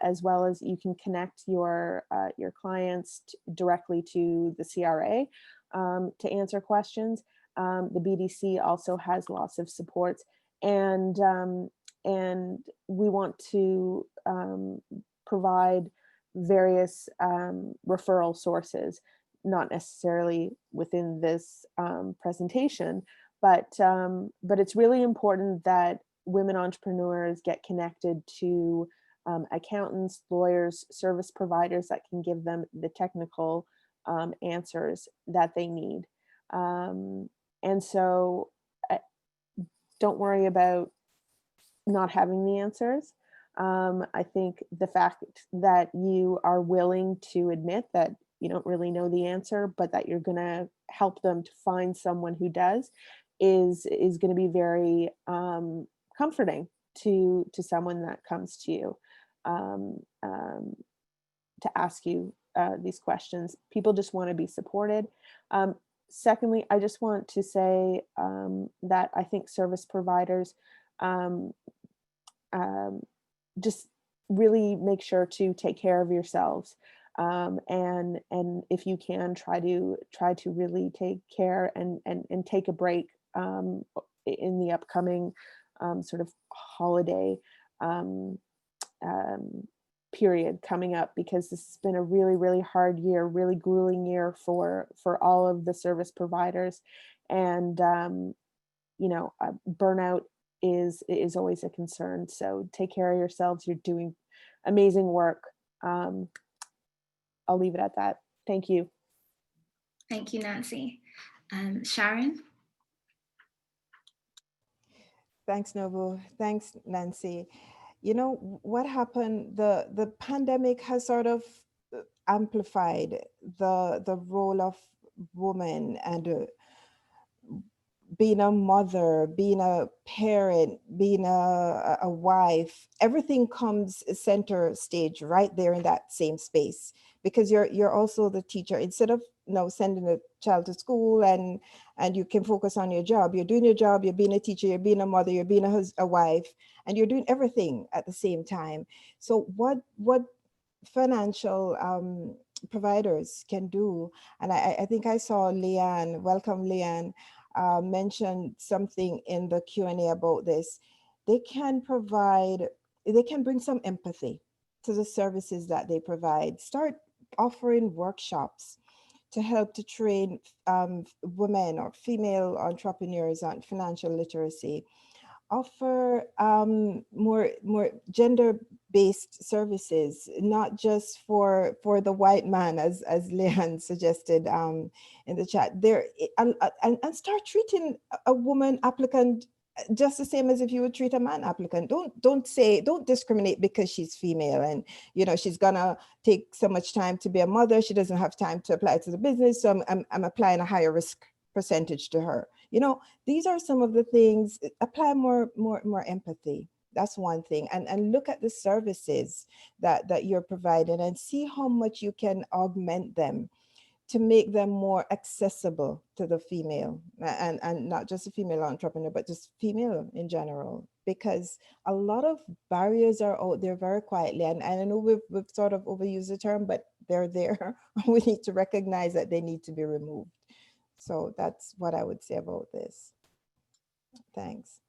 as well as you can connect your clients directly to the CRA to answer questions. The BDC also has lots of supports, and we want to provide various referral sources, not necessarily within this presentation, but it's really important that women entrepreneurs get connected to accountants, lawyers, service providers that can give them the technical answers that they need. And so don't worry about not having the answers. I think the fact that you are willing to admit that you don't really know the answer, but that you're going to help them to find someone who does is going to be very comforting to someone that comes to you to ask you these questions. People just want to be supported. Secondly, I just want to say that I think service providers just really make sure to take care of yourselves, and if you can, try to really take care and take a break in the upcoming sort of holiday period coming up, because this has been a really, really hard year, really grueling year for all of the service providers, and burnout is always a concern. So take care of yourselves. You're doing amazing work. I'll leave it at that. Thank you. Thank you, Nancy. Sharon? Thanks, Nobu. Thanks, Nancy. You know, what happened, the pandemic has sort of amplified the role of woman, and being a mother, being a parent, being a wife. Everything comes center stage right there in that same space, because you're also the teacher. Instead of sending a child to school and you can focus on your job, you're doing your job, you're being a teacher, you're being a mother, you're being a wife, and you're doing everything at the same time. So what financial providers can do, and I think I saw Leanne, welcome Leanne, mentioned something in the Q&A about this. They can bring some empathy to the services that they provide. Start offering workshops to help to train women or female entrepreneurs on financial literacy. Offer more gender-based services, not just for the white man, as Leanne suggested in the chat. And start treating a woman applicant just the same as if you would treat a man applicant. Don't discriminate because she's female and she's gonna take so much time to be a mother, she doesn't have time to apply to the business, so I'm applying a higher risk percentage to her. These are some of the things. Apply more empathy. That's one thing. And look at the services that you're providing and see how much you can augment them to make them more accessible to the female, and not just a female entrepreneur, but just female in general, because a lot of barriers are out there very quietly. And I know we've sort of overused the term, but they're there. We need to recognize that they need to be removed. So that's what I would say about this. Thanks.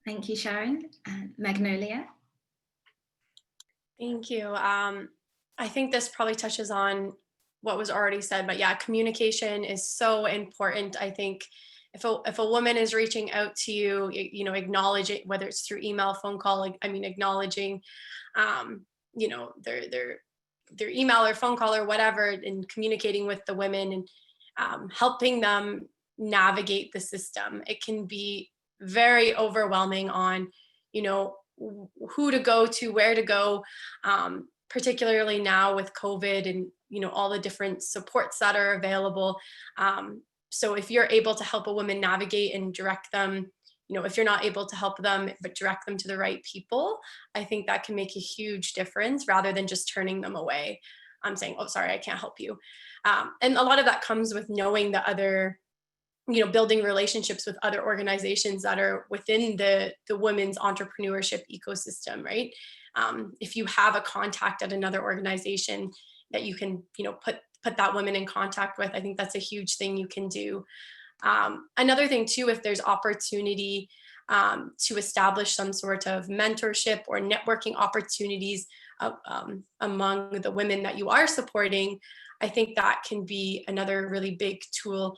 Thank you, Sharon. Magnolia? Thank you. I think this probably touches on what was already said, but yeah, communication is so important. I think if a woman is reaching out to you, acknowledge it, whether it's through email, phone call, acknowledging, their email or phone call or whatever, and communicating with the women and helping them navigate the system. It can be very overwhelming on, who to go to, where to go, particularly now with COVID and, all the different supports that are available. So if you're able to help a woman navigate and direct them, if you're not able to help them, but direct them to the right people, I think that can make a huge difference rather than just turning them away. I'm saying, oh, sorry, I can't help you. And a lot of that comes with knowing the other, building relationships with other organizations that are within the women's entrepreneurship ecosystem, right? If you have a contact at another organization that you can, put that woman in contact with, I think that's a huge thing you can do. Another thing too, if there's opportunity to establish some sort of mentorship or networking opportunities among the women that you are supporting, I think that can be another really big tool.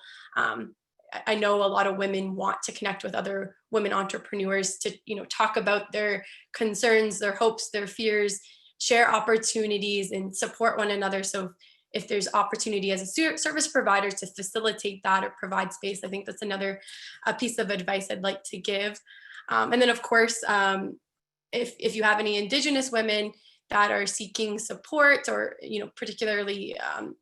I know a lot of women want to connect with other women entrepreneurs to, talk about their concerns, their hopes, their fears, share opportunities, and support one another. So if there's opportunity as a service provider to facilitate that or provide space, I think that's another piece of advice I'd like to give. And then, of course, if you have any Indigenous women that are seeking support or, particularly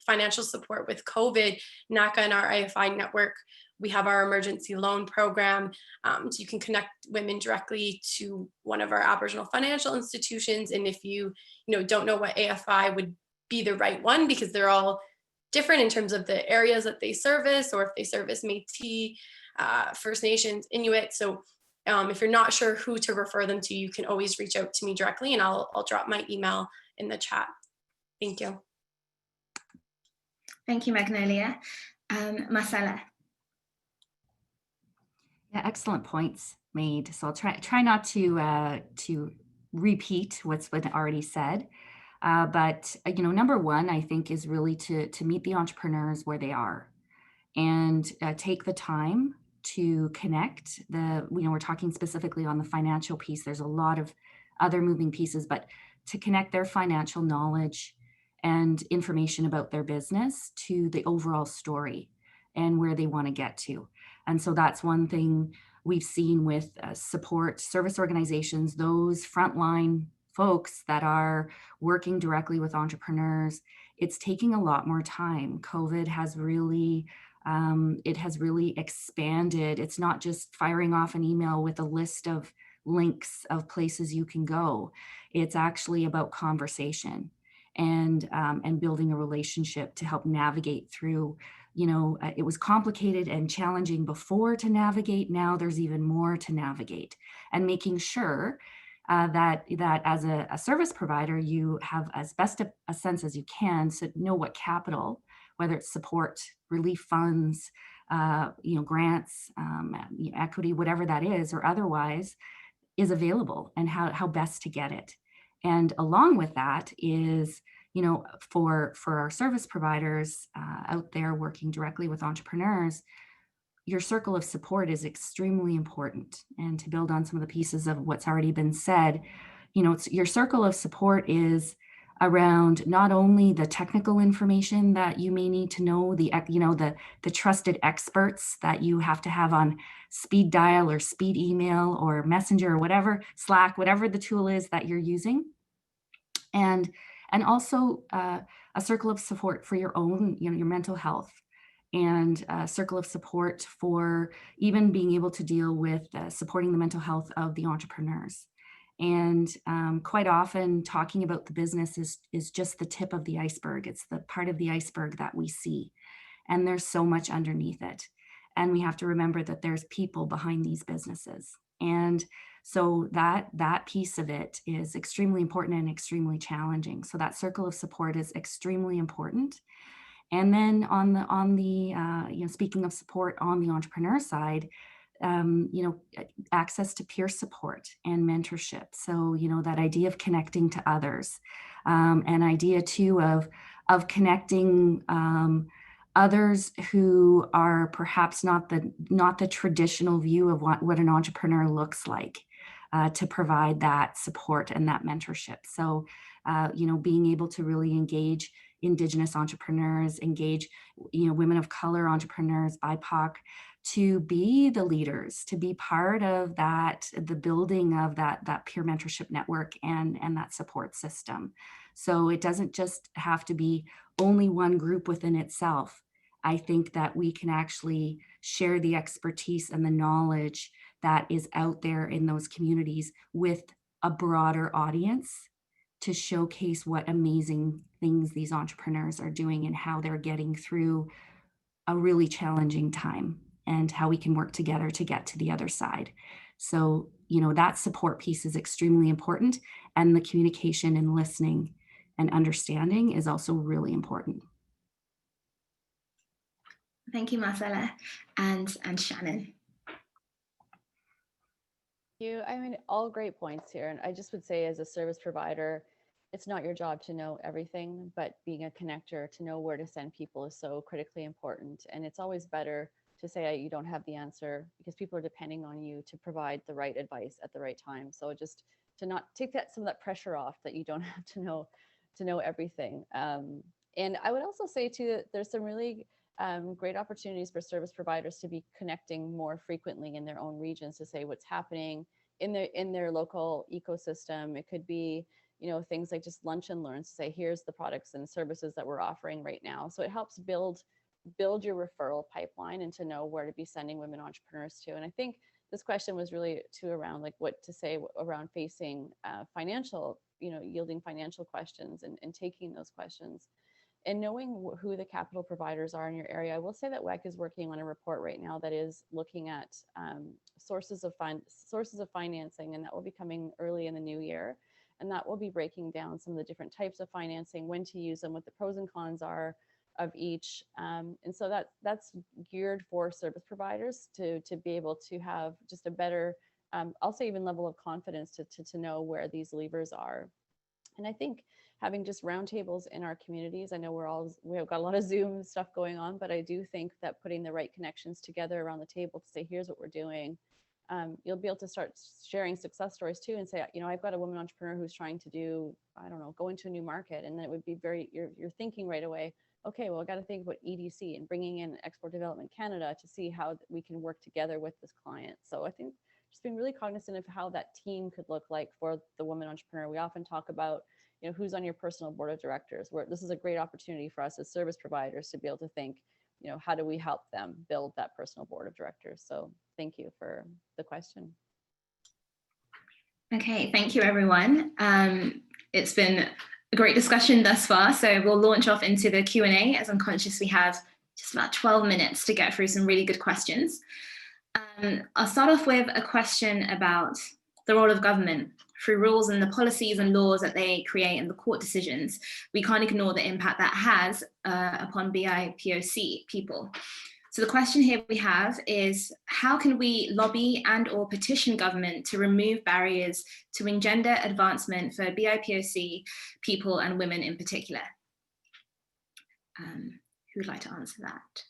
financial support with COVID, NACA and our IFI network, we have our emergency loan program. So you can connect women directly to one of our Aboriginal financial institutions. And if you, don't know what AFI would be the right one, because they're all different in terms of the areas that they service, or if they service Métis, First Nations, Inuit. So if you're not sure who to refer them to, you can always reach out to me directly, and I'll drop my email in the chat. Thank you. Thank you, Magnolia. Marcella. Yeah, excellent points made. So I'll try not to repeat what's been already said. But number one, I think, is really to meet the entrepreneurs where they are, and take the time to connect. We're talking specifically on the financial piece. There's a lot of other moving pieces, but to connect their financial knowledge and information about their business to the overall story and where they want to get to. And so that's one thing we've seen with support service organizations, those frontline folks that are working directly with entrepreneurs. It's taking a lot more time. COVID has really expanded. It's not just firing off an email with a list of links of places you can go. It's actually about conversation and building a relationship to help navigate through. It was complicated and challenging before to navigate. Now there's even more to navigate, and making sure that as a service provider, you have as best a sense as you can, so know what capital, whether it's support, relief funds, grants, equity, whatever that is, or otherwise, is available, and how best to get it. And along with that is, for our service providers out there working directly with entrepreneurs, your circle of support is extremely important. And to build on some of the pieces of what's already been said, your circle of support is around not only the technical information that you may need to know, the trusted experts that you have to have on speed dial or speed email or messenger or whatever, Slack, whatever the tool is that you're using. And also a circle of support for your own, your mental health, and a circle of support for even being able to deal with supporting the mental health of the entrepreneurs. And quite often talking about the business is just the tip of the iceberg. It's the part of the iceberg that we see. And there's so much underneath it. And we have to remember that there's people behind these businesses. And so that piece of it is extremely important and extremely challenging. So that circle of support is extremely important. And then on the speaking of support on the entrepreneur side, access to peer support and mentorship. So, that idea of connecting to others, an idea too of connecting others who are perhaps not the traditional view of what an entrepreneur looks like, to provide that support and that mentorship. So, being able to really engage Indigenous entrepreneurs, engage, women of color entrepreneurs, BIPOC, to be the leaders, to be part of the building of that peer mentorship network and that support system. So it doesn't just have to be only one group within itself. I think that we can actually share the expertise and the knowledge that is out there in those communities with a broader audience to showcase what amazing things these entrepreneurs are doing and how they're getting through a really challenging time and how we can work together to get to the other side. So, you know, that support piece is extremely important, and the communication and listening and understanding is also really important. Thank you, Marcella and Shannon. You, I mean, all great points here. And I just would say, as a service provider, it's not your job to know everything, but being a connector to know where to send people is so critically important. And it's always better to say you don't have the answer, because people are depending on you to provide the right advice at the right time. So just to not take some of that pressure off, that you don't have to know everything. And I would also say too that there's some really great opportunities for service providers to be connecting more frequently in their own regions to say what's happening in their local ecosystem. It could be, you know, things like just lunch and learns to say, here's the products and services that we're offering right now. So it helps build your referral pipeline and to know where to be sending women entrepreneurs to. And I think this question was really too around like what to say around facing financial, you know, yielding financial questions and taking those questions. And knowing who the capital providers are in your area. I will say that WEKH is working on a report right now that is looking at sources of financing, and that will be coming early in the new year. And that will be breaking down some of the different types of financing, when to use them, what the pros and cons are of each. And so that's geared for service providers to be able to have just a better, I'll say even level of confidence to know where these levers are. And I think having just roundtables in our communities, I know we have got a lot of Zoom stuff going on, but I do think that putting the right connections together around the table to say, here's what we're doing, you'll be able to start sharing success stories too, and say, you know, I've got a woman entrepreneur who's trying to do, I don't know, go into a new market. And then it would be you're thinking right away, okay, well, I got to think about EDC and bringing in Export Development Canada to see how we can work together with this client. So I think just being really cognizant of how that team could look like for the woman entrepreneur. We often talk about, you know, who's on your personal board of directors, where this is a great opportunity for us as service providers to be able to think, you know, how do we help them build that personal board of directors? So thank you for the question. Okay, thank you, everyone. It's been a great discussion thus far. So we'll launch off into the Q&A, as I'm conscious we have just about 12 minutes to get through some really good questions. I'll start off with a question about the role of government. Through rules and the policies and laws that they create and the court decisions, we can't ignore the impact that has upon BIPOC people. So the question here we have is, how can we lobby and or petition government to remove barriers to engender advancement for BIPOC people and women in particular? Who would like to answer that?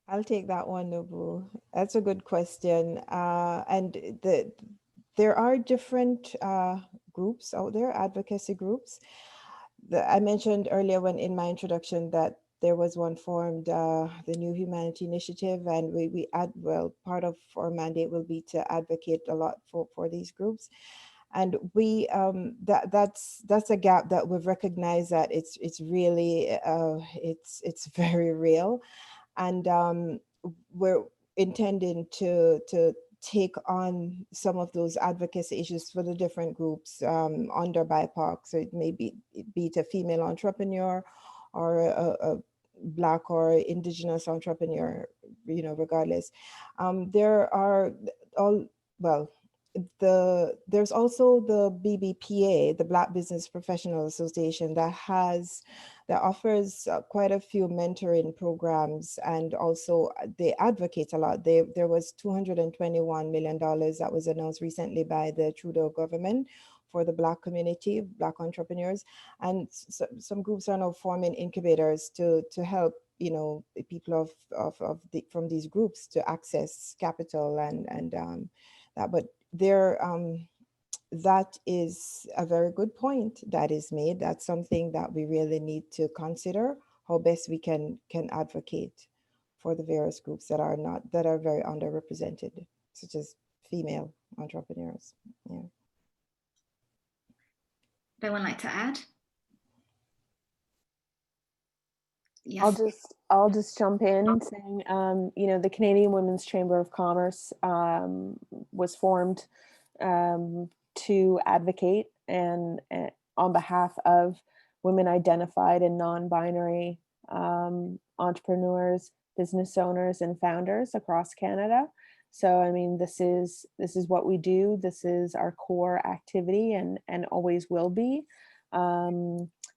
I'll take that one, Nobu. That's a good question. And there are different groups out there, advocacy groups. I mentioned earlier when in my introduction that there was one formed, the New Humanity Initiative, and part of our mandate will be to advocate a lot for these groups. And we that's a gap that we've recognized that it's really it's very real. And we're intending to take on some of those advocacy issues for the different groups under BIPOC. So it may be it a female entrepreneur or a Black or Indigenous entrepreneur, you know, regardless. There are there's also the BBPA, the Black Business Professional Association, that offers quite a few mentoring programs, and also they advocate a lot. There was $221 million that was announced recently by the Trudeau government for the Black community, Black entrepreneurs, and some groups are now forming incubators to help, you know, people from these groups to access capital and that. But that is a very good point that is made. That's something that we really need to consider, how best we can advocate for the various groups that are very underrepresented, such as female entrepreneurs. Yeah. Would anyone like to add? Yes. I'll just jump in saying, you know, the Canadian Women's Chamber of Commerce was formed to advocate and on behalf of women identified and non-binary entrepreneurs, business owners, and founders across Canada. So, I mean, this is what we do. This is our core activity, and always will be.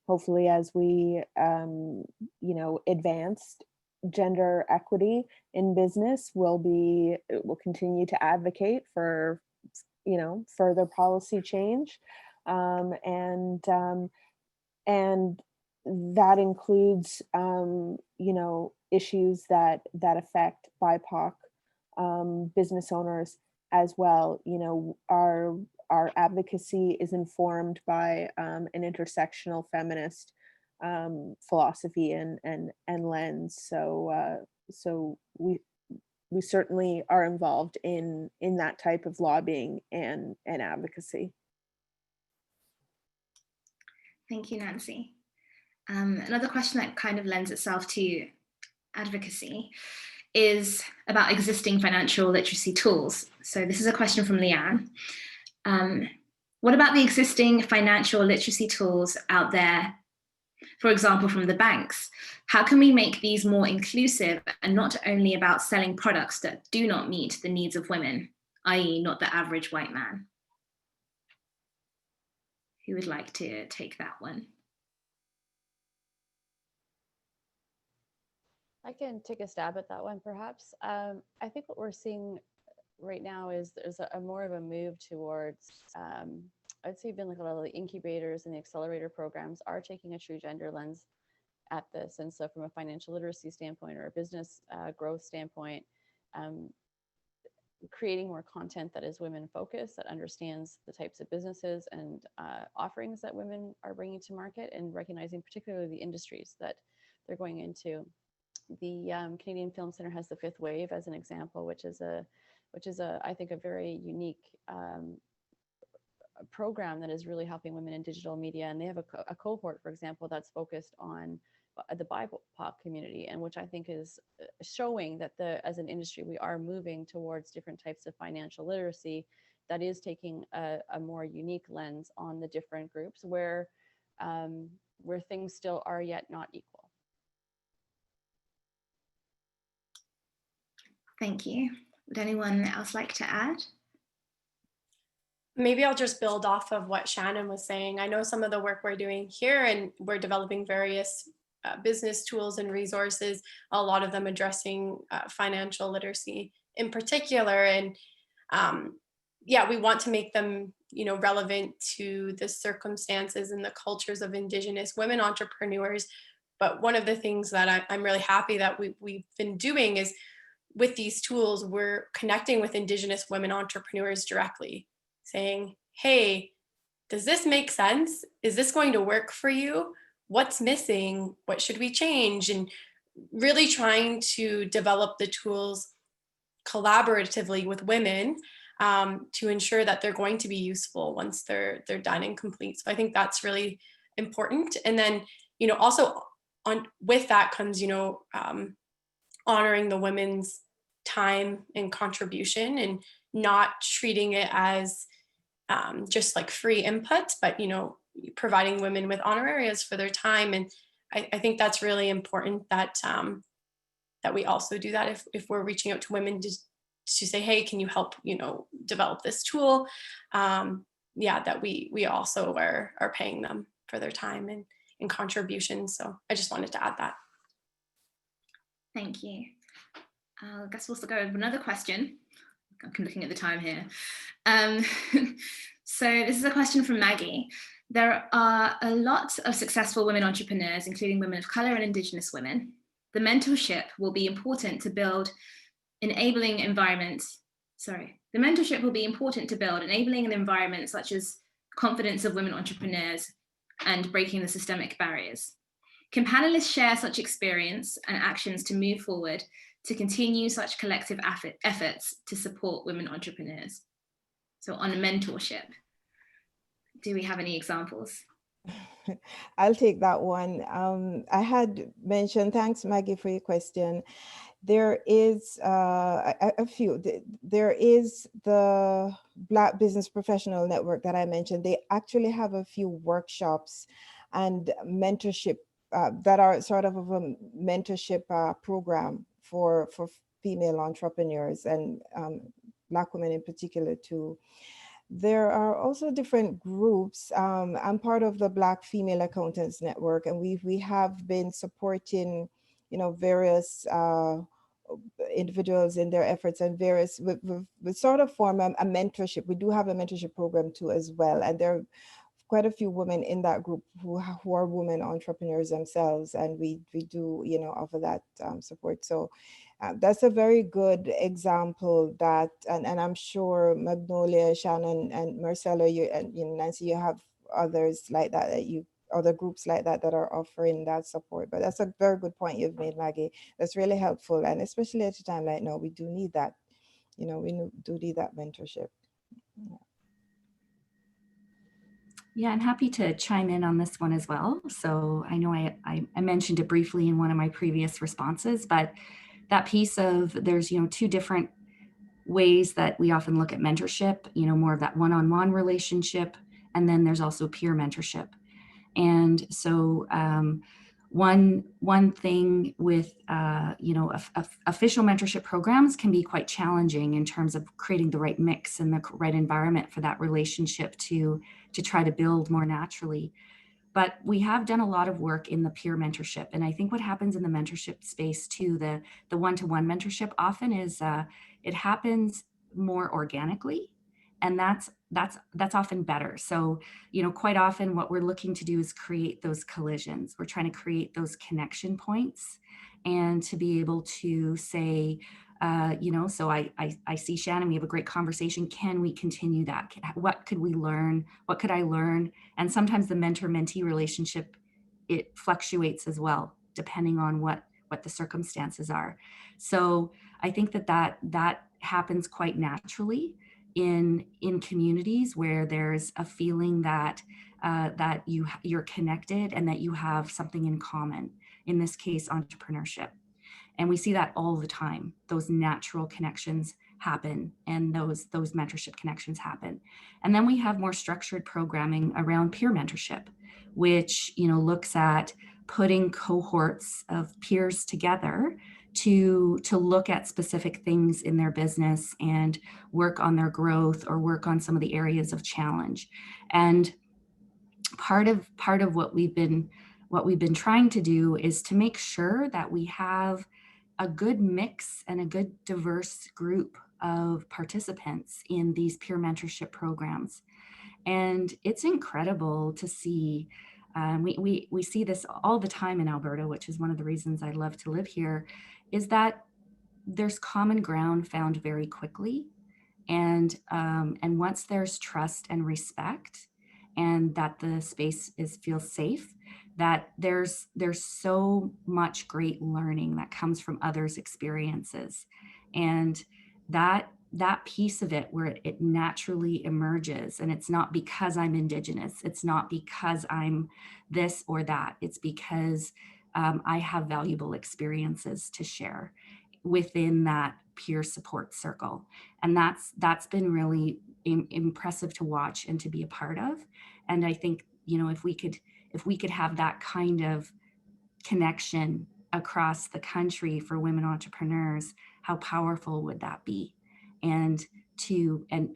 Hopefully, as we you know, advance gender equity in business, we'll continue to advocate for, you know, further policy change, and that includes you know, issues that affect BIPOC business owners as well. You know, our advocacy is informed by an intersectional feminist philosophy and lens. So we certainly are involved in that type of lobbying and advocacy. Thank you, Nancy. Another question that kind of lends itself to advocacy is about existing financial literacy tools. So this is a question from Leanne. What about the existing financial literacy tools out there, for example, from the banks? How can we make these more inclusive and not only about selling products that do not meet the needs of women, i.e. not the average white man? Who would like to take that one? I can take a stab at that one, perhaps. I think what we're seeing right now is there's a more of a move towards, I'd say even like a lot of the incubators and the accelerator programs are taking a true gender lens at this. And so from a financial literacy standpoint or a business growth standpoint, creating more content that is women focused, that understands the types of businesses and offerings that women are bringing to market, and recognizing particularly the industries that they're going into. The Canadian Film Centre has the Fifth Wave as an example, which is I think a very unique program that is really helping women in digital media. And they have a cohort, for example, that's focused on the BIPOC community, and which I think is showing that as an industry, we are moving towards different types of financial literacy that is taking a more unique lens on the different groups where things still are yet not equal. Thank you. Would anyone else like to add? Maybe I'll just build off of what Shannon was saying. I know some of the work we're doing here, and we're developing various business tools and resources, a lot of them addressing financial literacy in particular. And yeah, we want to make them, you know, relevant to the circumstances and the cultures of Indigenous women entrepreneurs. But one of the things that I'm really happy that we've been doing is, with these tools, we're connecting with Indigenous women entrepreneurs directly, saying, hey, does this make sense? Is this going to work for you? What's missing? What should we change? And really trying to develop the tools collaboratively with women to ensure that they're going to be useful once they're done and complete. So I think that's really important. And then, you know, also with that comes, you know, honoring the women's time and contribution, and not treating it as just like free input, but, you know, providing women with honorarias for their time. And I think that's really important that that we also do that if we're reaching out to women to say, hey, can you help, you know, develop this tool? Yeah, that we also are paying them for their time and contributions. So I just wanted to add that. Thank you. I guess we'll go with another question. I'm looking at the time here. So this is a question from Maggie. There are a lot of successful women entrepreneurs, including women of color and Indigenous women. The mentorship will be important to build enabling environments. The mentorship will be important to build enabling an environment such as confidence of women entrepreneurs and breaking the systemic barriers. Can panelists share such experience and actions to move forward to continue such collective efforts to support women entrepreneurs? So on mentorship, do we have any examples? I'll take that one. I had mentioned, thanks Maggie for your question. There is a few. There is the Black Business Professional Network that I mentioned. They actually have a few workshops and mentorship that are sort of a mentorship program for female entrepreneurs and Black women in particular too. There are also different groups. I'm part of the Black Female Accountants Network, and we have been supporting, various individuals in their efforts, and various, we sort of form a mentorship. We do have a mentorship program too as well, and there are quite a few women in that group who are women entrepreneurs themselves, and we do offer that support. So that's a very good example that, and I'm sure Magnolia, Shannon, and Marcella, you and Nancy, you have others like that, other groups like that are offering that support. But that's a very good point you've made, Maggie. That's really helpful, and especially at a time like now, we do need that. We do need that mentorship. Yeah, I'm happy to chime in on this one as well. So I know I mentioned it briefly in one of my previous responses, but that piece of there's, two different ways that we often look at mentorship, more of that one-on-one relationship, and then there's also peer mentorship. And so one thing with official mentorship programs can be quite challenging in terms of creating the right mix and the right environment for that relationship to try to build more naturally. But we have done a lot of work in the peer mentorship. And I think what happens in the mentorship space too, the one-to-one mentorship often is it happens more organically. And that's often better. So, quite often what we're looking to do is create those collisions. We're trying to create those connection points and to be able to say, so I see Shannon, we have a great conversation. Can we continue that? What could we learn? What could I learn? And sometimes the mentor-mentee relationship, it fluctuates as well, depending on what the circumstances are. So I think that happens quite naturally in communities where there's a feeling that you're connected and that you have something in common. In this case, entrepreneurship. And we see that all the time. Those natural connections happen and those mentorship connections happen. And then we have more structured programming around peer mentorship, which looks at putting cohorts of peers together to look at specific things in their business and work on their growth or work on some of the areas of challenge. And part of what we've been trying to do is to make sure that we have a good mix and a good diverse group of participants in these peer mentorship programs. And it's incredible to see, we see this all the time in Alberta, which is one of the reasons I love to live here, is that there's common ground found very quickly. And once there's trust and respect, and that the space feels safe, that there's so much great learning that comes from others' experiences. And that piece of it where it naturally emerges, and it's not because I'm Indigenous, it's not because I'm this or that, it's because I have valuable experiences to share within that peer support circle. And that's been really impressive to watch and to be a part of. And I think, if we could have that kind of connection across the country for women entrepreneurs, how powerful would that be? And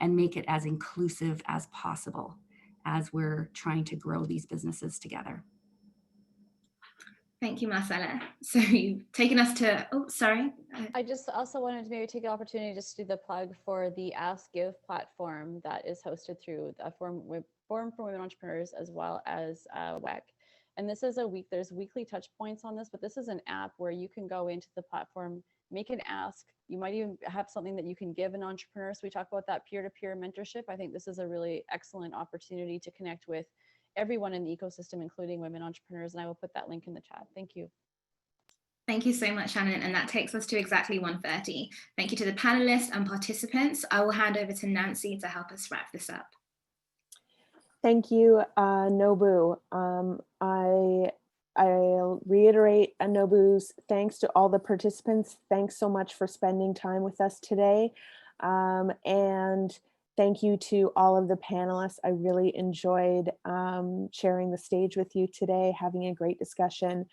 make it as inclusive as possible as we're trying to grow these businesses together. Thank you, Marcella. So you've taken us to, sorry. I just also wanted to maybe take the opportunity just to do the plug for the Ask Give platform that is hosted through the Forum for Women Entrepreneurs as well as WEKH. And this is there's weekly touch points on this, but this is an app where you can go into the platform, make an ask. You might even have something that you can give an entrepreneur. So we talk about that peer-to-peer mentorship. I think this is a really excellent opportunity to connect with everyone in the ecosystem, including women entrepreneurs. And I will put that link in the chat. Thank you. Thank you so much, Shannon. And that takes us to exactly 1:30. Thank you to the panelists and participants. I will hand over to Nancy to help us wrap this up. Thank you, Nobu. I'll reiterate Nobu's thanks to all the participants. Thanks so much for spending time with us today. And thank you to all of the panelists. I really enjoyed sharing the stage with you today, having a great discussion.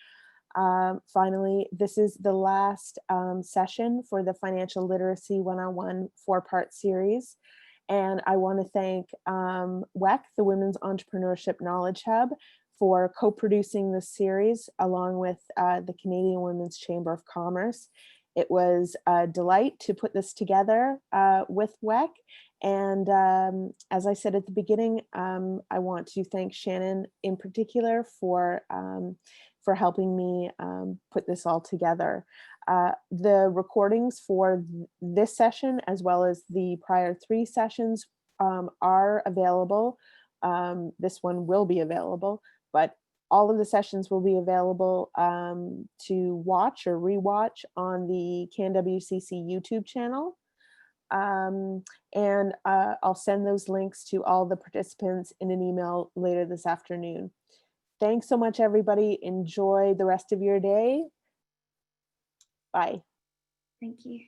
Finally, this is the last session for the Financial Literacy 101 4-part series. And I want to thank WEKH, the Women's Entrepreneurship Knowledge Hub, for co-producing this series along with the Canadian Women's Chamber of Commerce. It was a delight to put this together with WEKH. And as I said at the beginning, I want to thank Shannon in particular for helping me put this all together. The recordings for this session, as well as the prior 3 sessions, are available. This one will be available, but all of the sessions will be available to watch or rewatch on the CanWCC YouTube channel. And I'll send those links to all the participants in an email later this afternoon. Thanks so much, everybody. Enjoy the rest of your day. Bye. Thank you.